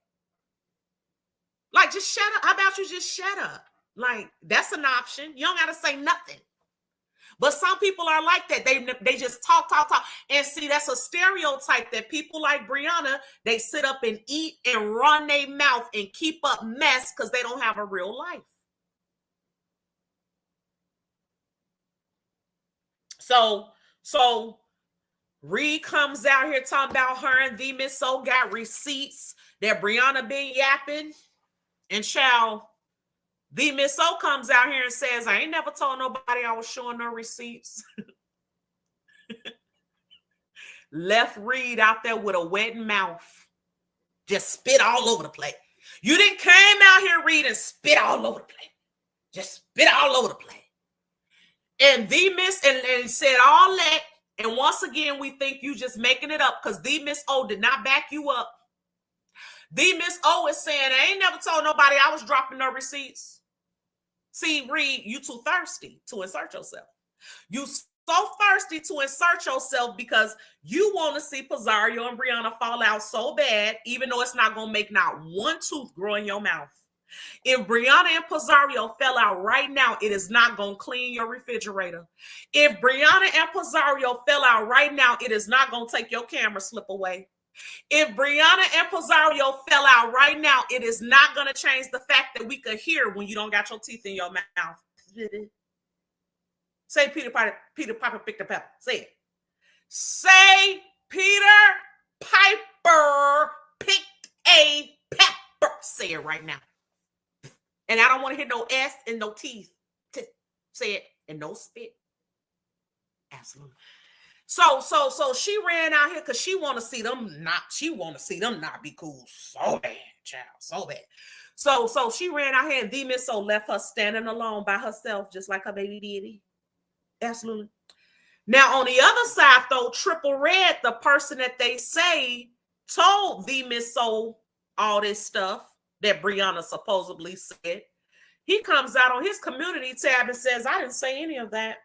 Like, just shut up. How about you just shut up? Like, that's an option. You don't gotta say nothing. But some people are like that. They just talk. And see, that's a stereotype that people like Brianna, they sit up and eat and run their mouth and keep up mess because they don't have a real life. So Reed comes out here talking about her and the Miss O got receipts that Brianna been yapping. And the Miss O comes out here and says, I ain't never told nobody I was showing no receipts. Left Reed out there with a wet mouth. Just spit all over the place. You didn't came out here, Reed, and spit all over the place. Just spit all over the place. And the Miss, and said all that. And once again, we think you just making it up because the Miss O did not back you up. The Miss O is saying, I ain't never told nobody I was dropping no receipts. See, Reed, you too thirsty to insert yourself. You so thirsty to insert yourself because you want to see Pizarro and Brianna fall out so bad, even though it's not going to make not one tooth grow in your mouth. If Brianna and Pizarro fell out right now, it is not going to clean your refrigerator. If Brianna and Pizarro fell out right now, it is not going to take your camera slip away. If Brianna and Pizarro fell out right now, it is not going to change the fact that we could hear when you don't got your teeth in your mouth. Say Peter Piper picked a pepper. Say it. Say Peter Piper picked a pepper. Say it right now. And I don't want to hear no S and no teeth. Say it. And no spit. Absolutely. So she ran out here because she want to see them not be cool so bad, child, so bad. So she ran out here and the Miss O left her standing alone by herself, just like her baby daddy. Absolutely. Now on the other side, though, Triple Red, the person that they say told the Miss O all this stuff that Brianna supposedly said, he comes out on his community tab and says, I didn't say any of that.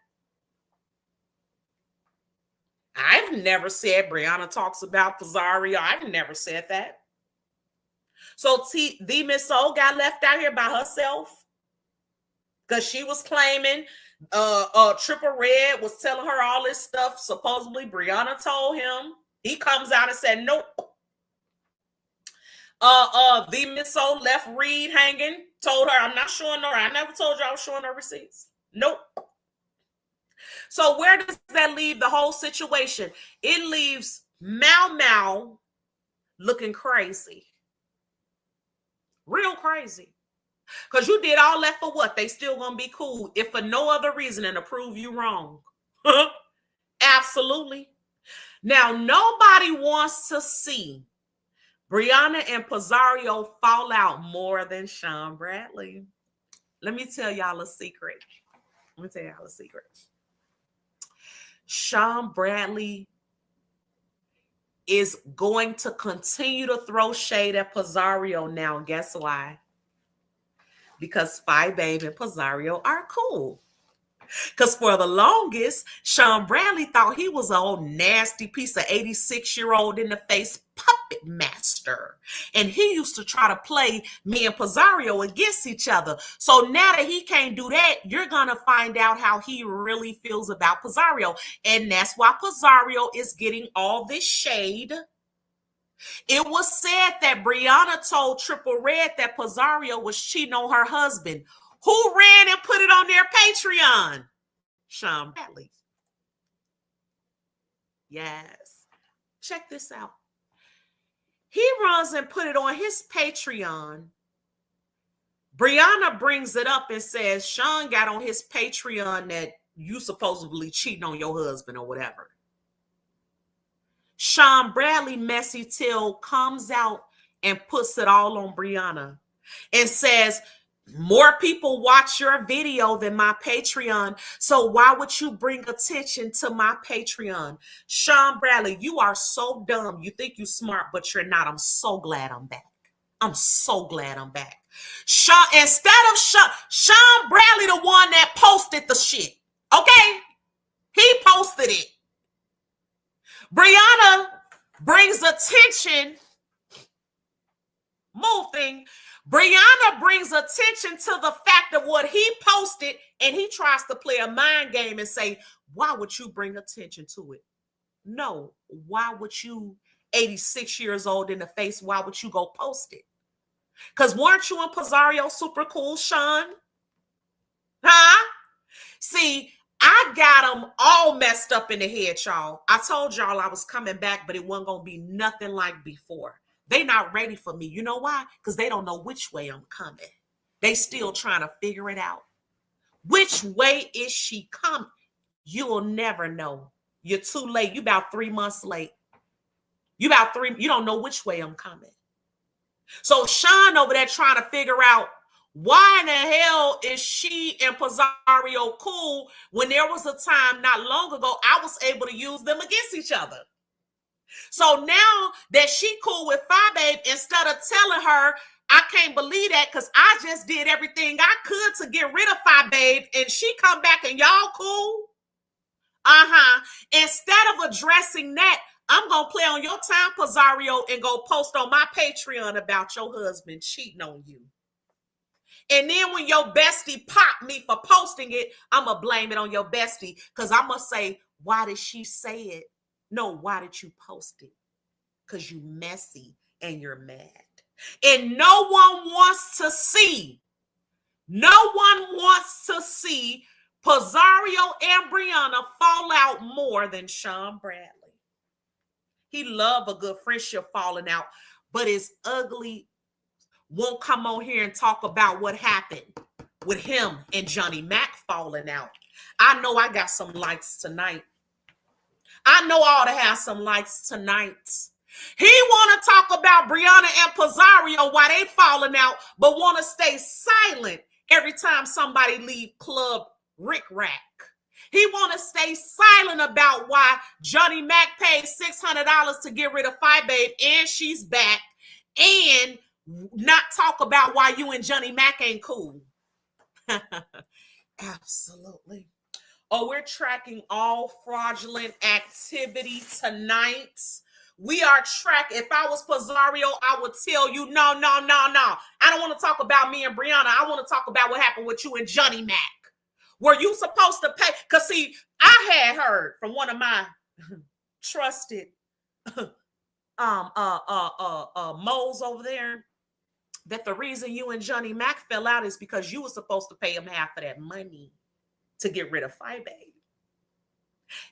I've never said Brianna talks about Pizarro. I've never said that. So the Miss O got left out here by herself because she was claiming Triple Red was telling her all this stuff. Supposedly Brianna told him. He comes out and said, nope. The Miss O left Reed hanging, told her, I'm not showing her. I never told you I was showing her receipts. Nope. So where does that leave the whole situation? It leaves Mau looking crazy. Real crazy. Because you did all that for what? They still gonna be cool if for no other reason than to prove you wrong. Absolutely. Now, nobody wants to see Brianna and Pizarro fall out more than Sean Bradley. Let me tell y'all a secret. Sean Bradley is going to continue to throw shade at Pizarro now. Guess why? Because Spy Babe and Pizarro are cool. Because for the longest, Sean Bradley thought he was an old nasty piece of 86-year-old in the face puppet master. And he used to try to play me and Pizarro against each other. So now that he can't do that, you're going to find out how he really feels about Pizarro. And that's why Pizarro is getting all this shade. It was said that Brianna told Triple Red that Pizarro was cheating on her husband. Who ran and put it on their Patreon? Sean Bradley. Yes. Check this out. He runs and put it on his Patreon. Brianna brings it up and says, Sean got on his Patreon that you supposedly cheating on your husband or whatever. Sean Bradley messy tail comes out and puts it all on Brianna and says, more people watch your video than my Patreon. So why would you bring attention to my Patreon? Sean Bradley, you are so dumb. You think you're smart, but you're not. I'm so glad I'm back. I'm so glad I'm back. Instead of Sean Bradley, the one that posted the shit. Okay? He posted it. Brianna brings attention. Brianna brings attention to the fact of what he posted, and he tries to play a mind game and say, why would you bring attention to it? No, why would you, 86 years old in the face, why would you go post it? Because weren't you and Pizarro super cool, Sean? Huh? See, I got them all messed up in the head, y'all. I told y'all I was coming back, but it wasn't going to be nothing like before. They not ready for me. You know why? Because they don't know which way I'm coming. They still trying to figure it out. Which way is she coming? You'll never know. You're too late. You about 3 months late. You don't know which way I'm coming. So Sean over there trying to figure out why in the hell is she and Pizarro cool when there was a time not long ago I was able to use them against each other. So now that she cool with Fi Babe, instead of telling her, I can't believe that because I just did everything I could to get rid of Fi Babe and she come back and y'all cool? Instead of addressing that, I'm going to play on your time, Pizarro, and go post on my Patreon about your husband cheating on you. And then when your bestie popped me for posting it, I'm going to blame it on your bestie because I'm going to say, why did she say it? No, why did you post it? Because you messy and you're mad. And no one wants to see Pizarro and Brianna fall out more than Sean Bradley. He love a good friendship falling out, but it's ugly. Won't come on here and talk about what happened with him and Johnny Mac falling out. I know I got some likes tonight. I know I ought to have some likes tonight. He want to talk about Brianna and Pizarro while they falling out, but want to stay silent every time somebody leave Club Rick Rack. He want to stay silent about why Johnny Mac paid $600 to get rid of Fi Babe and she's back, and not talk about why you and Johnny Mac ain't cool. Absolutely. Oh, we're tracking all fraudulent activity tonight. We are tracking. If I was Pizarro, I would tell you, no. I don't want to talk about me and Brianna. I want to talk about what happened with you and Johnny Mac. Were you supposed to pay? Because, see, I had heard from one of my trusted moles over there that the reason you and Johnny Mac fell out is because you were supposed to pay him half of that money to get rid of Fi Babe.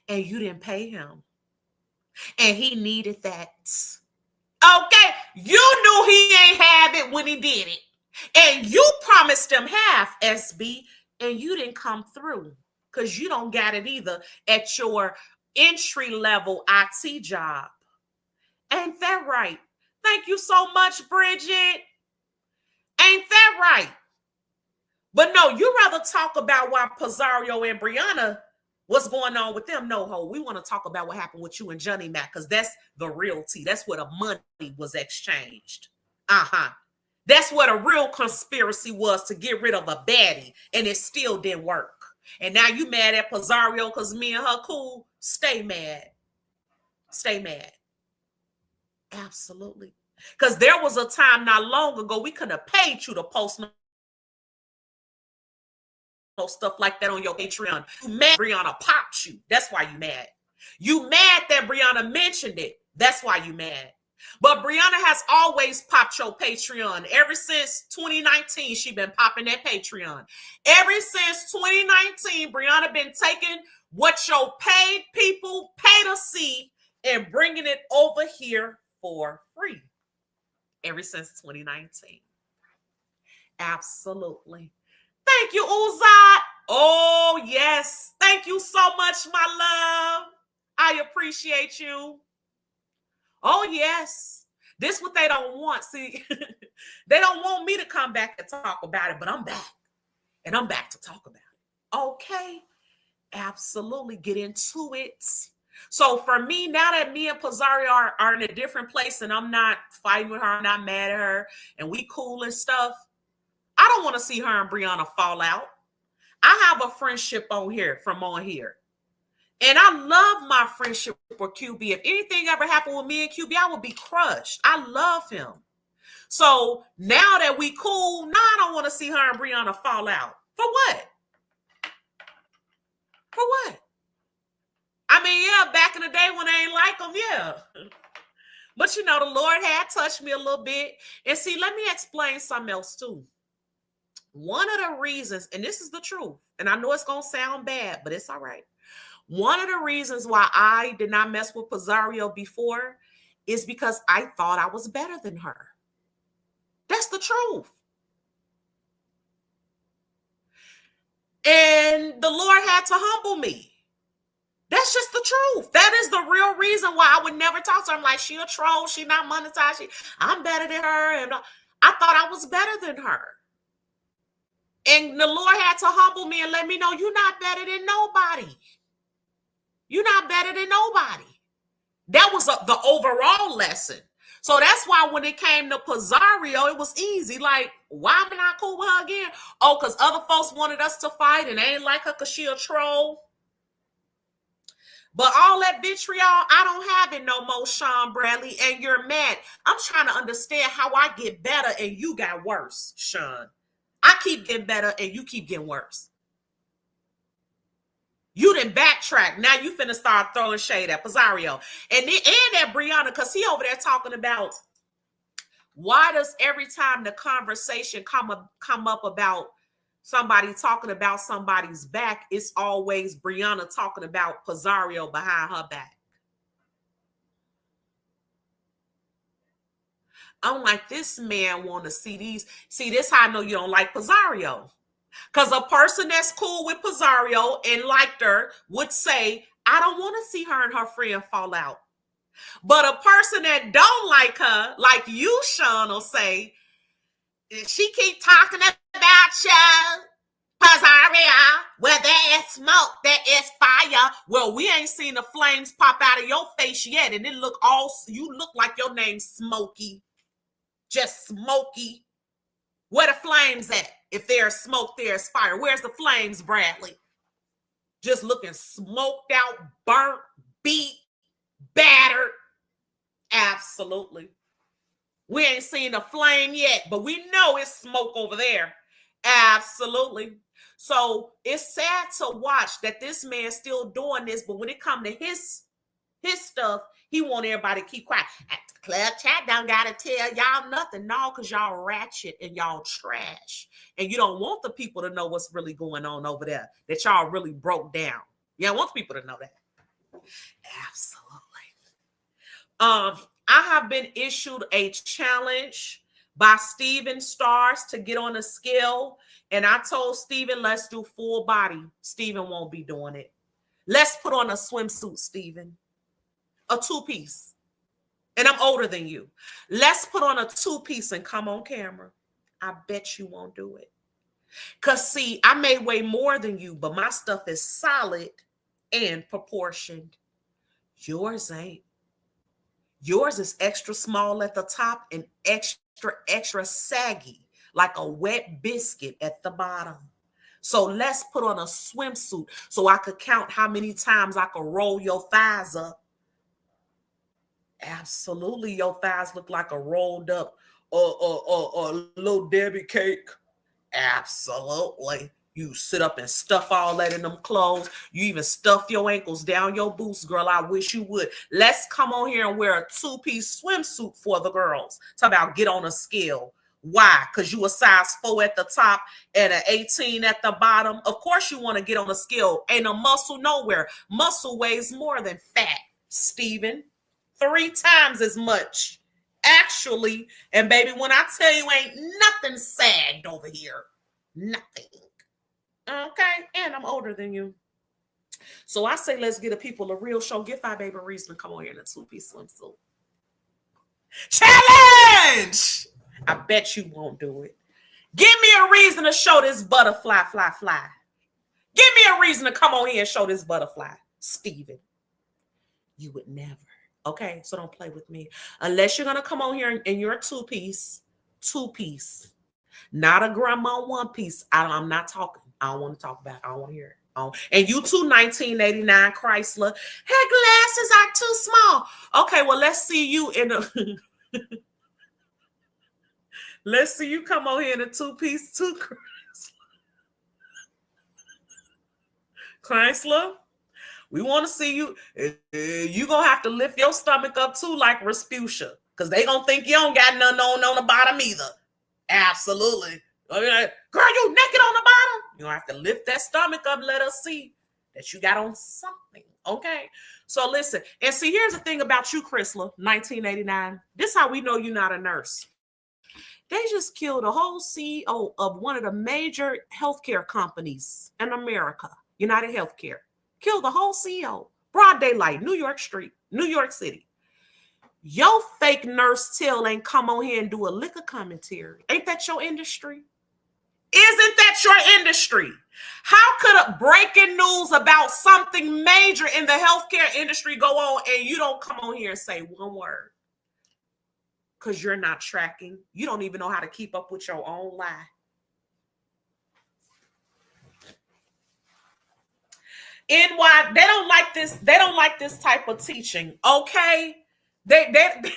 And you didn't pay him. And he needed that. Okay, you knew he ain't have it when he did it. And you promised him half, SB, and you didn't come through because you don't got it either at your entry-level IT job. Ain't that right? Thank you so much, Bridget. Ain't that right? But no, you rather talk about why Pizarro and Brianna, what's going on with them? No, ho, we want to talk about what happened with you and Johnny Mac because that's the real tea. That's where the money was exchanged. That's what a real conspiracy was, to get rid of a baddie, and it still didn't work. And now you mad at Pizarro because me and her cool? Stay mad. Stay mad. Absolutely. Because there was a time not long ago we could have paid you to post no stuff like that on your Patreon. You mad Brianna popped you. That's why you mad. You mad that Brianna mentioned it. That's why you mad. But Brianna has always popped your Patreon. Ever since 2019, she been popping that Patreon. Ever since 2019, Brianna been taking what your paid people pay to see and bringing it over here for free. ever since 2019. Absolutely. Thank you, Uzat. Oh, yes. Thank you so much, my love. I appreciate you. Oh, yes. This what they don't want. See, they don't want me to come back and talk about it, but I'm back. And I'm back to talk about it. Okay. Absolutely. Get into it. So for me, now that me and Pizzario are in a different place and I'm not fighting with her, I'm not mad at her, and we cool and stuff, I don't want to see her and Brianna fall out. I have a friendship on here from on here. And I love my friendship with QB. If anything ever happened with me and QB, I would be crushed. I love him. So now that we cool, now I don't want to see her and Brianna fall out. For what? For what? I mean, yeah, back in the day when I ain't like them, yeah. But you know, the Lord had touched me a little bit. And see, let me explain something else too. One of the reasons, and this is the truth, and I know it's going to sound bad, but it's all right. One of the reasons why I did not mess with Pizzario before is because I thought I was better than her. That's the truth. And the Lord had to humble me. That's just the truth. That is the real reason why I would never talk to her. I'm like, she a troll. She not monetized. I'm better than her. And I thought I was better than her. And the Lord had to humble me and let me know you're not better than nobody. You're not better than nobody. That was the overall lesson. So that's why when it came to Pizzario, it was easy. Like, why am I not cool with her again? Oh, because other folks wanted us to fight and they ain't like her because she a troll. But all that vitriol, I don't have it no more, Sean Bradley, and you're mad. I'm trying to understand how I get better and you got worse, Sean. I keep getting better and you keep getting worse. You didn't backtrack. Now you finna start throwing shade at Pizzario. And at Brianna, because he over there talking about why does every time the conversation come up about somebody talking about somebody's back, it's always Brianna talking about Pizzario behind her back. I'm like, this man want to see these. See, this how I know you don't like Pizzario. Because a person that's cool with Pizzario and liked her would say, I don't want to see her and her friend fall out. But a person that don't like her, like you, Sean, will say, she keep talking about you, Pizzario. Well, there is smoke, there is fire. Well, we ain't seen the flames pop out of your face yet. And you look like your name's Smokey. Just Smokey. Where the flames at? If there's smoke, there's fire. Where's the flames, Bradley? Just looking smoked out, burnt, beat, battered. Absolutely. We ain't seen a flame yet, but we know it's smoke over there. Absolutely. So it's sad to watch that this man's still doing this, but when it comes to his stuff, he want everybody to keep quiet. Club chat don't gotta tell y'all nothing. No, because y'all ratchet and y'all trash. And you don't want the people to know what's really going on over there, that y'all really broke down. You don't want people to know that. Absolutely. I have been issued a challenge by Steven Stars to get on a scale. And I told Steven, let's do full body. Steven won't be doing it. Let's put on a swimsuit, Steven. A two-piece. And I'm older than you. Let's put on a two-piece and come on camera. I bet you won't do it. Because, see, I may weigh more than you, but my stuff is solid and proportioned. Yours ain't. Yours is extra small at the top and extra saggy, like a wet biscuit at the bottom. So let's put on a swimsuit so I could count how many times I could roll your thighs up. Absolutely, your thighs look like a rolled up little Debbie cake. Absolutely. You sit up and stuff all that in them clothes. You even stuff your ankles down your boots, girl. I wish you would. Let's come on here and wear a two-piece swimsuit for the girls. Talk about get on a scale. Why? Because you a size 4 at the top and an 18 at the bottom. Of course you want to get on a scale. Ain't a muscle nowhere. Muscle weighs more than fat, Steven. 3 times as much. Actually, and baby, when I tell you ain't nothing sagged over here. Nothing. Okay? And I'm older than you. So I say let's get a people a real show. Give our baby a reason to come on here in a two-piece swimsuit. Challenge! I bet you won't do it. Give me a reason to show this butterfly fly. Give me a reason to come on here and show this butterfly. Steven, you would never. Okay, so don't play with me. Unless you're going to come on here in your two-piece. Not a grandma one-piece. I'm not talking. I don't want to talk about it. I don't want to hear it. And you too, 1989 Chrysler. Her glasses are too small. Okay, well, let's see you in a... Let's see you come on here in a two-piece too, Chrysler. We want to see you. You're going to have to lift your stomach up too like Respucia, because they going to think you don't got nothing on the bottom either. Absolutely. Girl, you naked on the bottom. You don't have to lift that stomach up. Let us see that you got on something. Okay. So listen. And see, here's the thing about you, Chrysler, 1989. This is how we know you're not a nurse. They just killed a whole CEO of one of the major healthcare companies in America, United Healthcare. Killed the whole CEO. Broad daylight, New York Street, New York City. Your fake nurse Till ain't come on here and do a liquor commentary. Ain't that your industry? Isn't that your industry? How could a breaking news about something major in the healthcare industry go on and you don't come on here and say one word? Because you're not tracking. You don't even know how to keep up with your own lie. NY, they don't like this. They don't like this type of teaching. Okay. It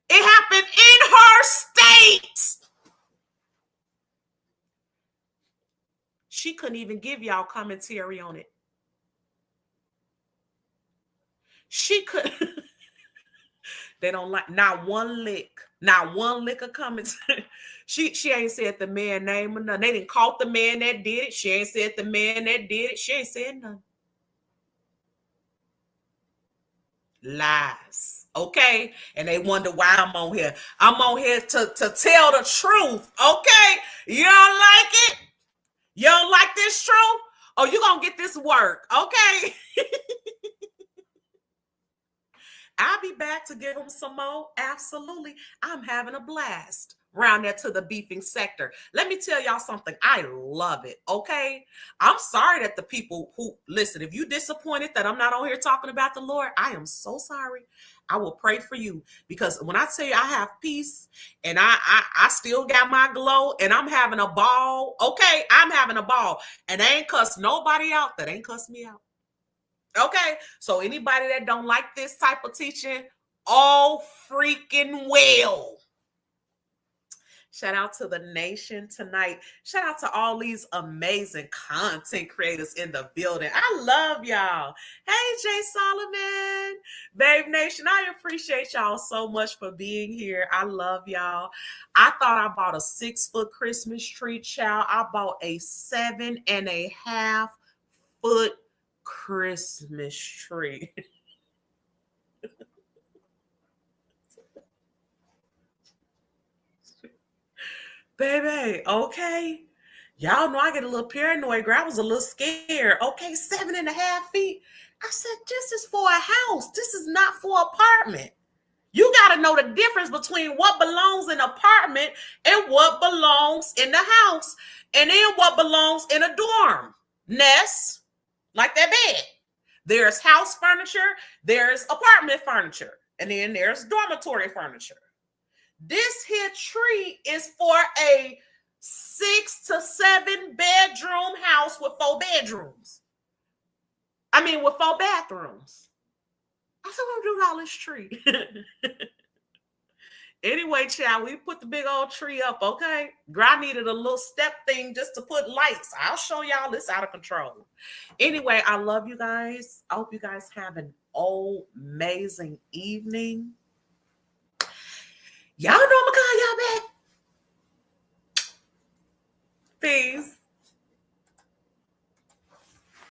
happened in her state. She couldn't even give y'all commentary on it. She could. They don't like not one lick of commentary. She ain't said the man name or nothing. They didn't call the man that did it. She ain't said the man that did it. She ain't said nothing. Lies. Okay. And they wonder why I'm on here. I'm on here to tell the truth. Okay. You don't like it? You don't like this truth? Oh, you gonna get this work. Okay. I'll be back to give them some more. Absolutely. I'm having a blast around there to the beefing sector. Let me tell y'all something. I love it. Okay. I'm sorry that the people who listen, if you disappointed that I'm not on here talking about the Lord, I am so sorry. I will pray for you, because when I tell you I have peace and I still got my glow and I'm having a ball. Okay. I'm having a ball, and I ain't cussed nobody out that ain't cussed me out. Okay, so anybody that don't like this type of teaching, all freaking well. Shout out to the nation tonight. Shout out to all these amazing content creators in the building. I love y'all. Hey, Jay Solomon, Babe Nation. I appreciate y'all so much for being here. I love y'all. I thought I bought a 6-foot Christmas tree, child. I bought a 7.5-foot Christmas tree. Baby, okay. Y'all know I get a little paranoid. Girl, I was a little scared. Okay, 7.5 feet. I said, this is for a house. This is not for an apartment. You got to know the difference between what belongs in an apartment and what belongs in the house, and then what belongs in a dorm nest, like that bed. There's house furniture, there's apartment furniture, and then there's dormitory furniture. This here tree is for a 6 to 7 bedroom house with 4 bedrooms. With 4 bathrooms. I said, what do with all this tree? Anyway, child, we put the big old tree up, okay? Girl, I needed a little step thing just to put lights. I'll show y'all this out of control. Anyway, I love you guys. I hope you guys have an amazing evening. Y'all know I'm gonna call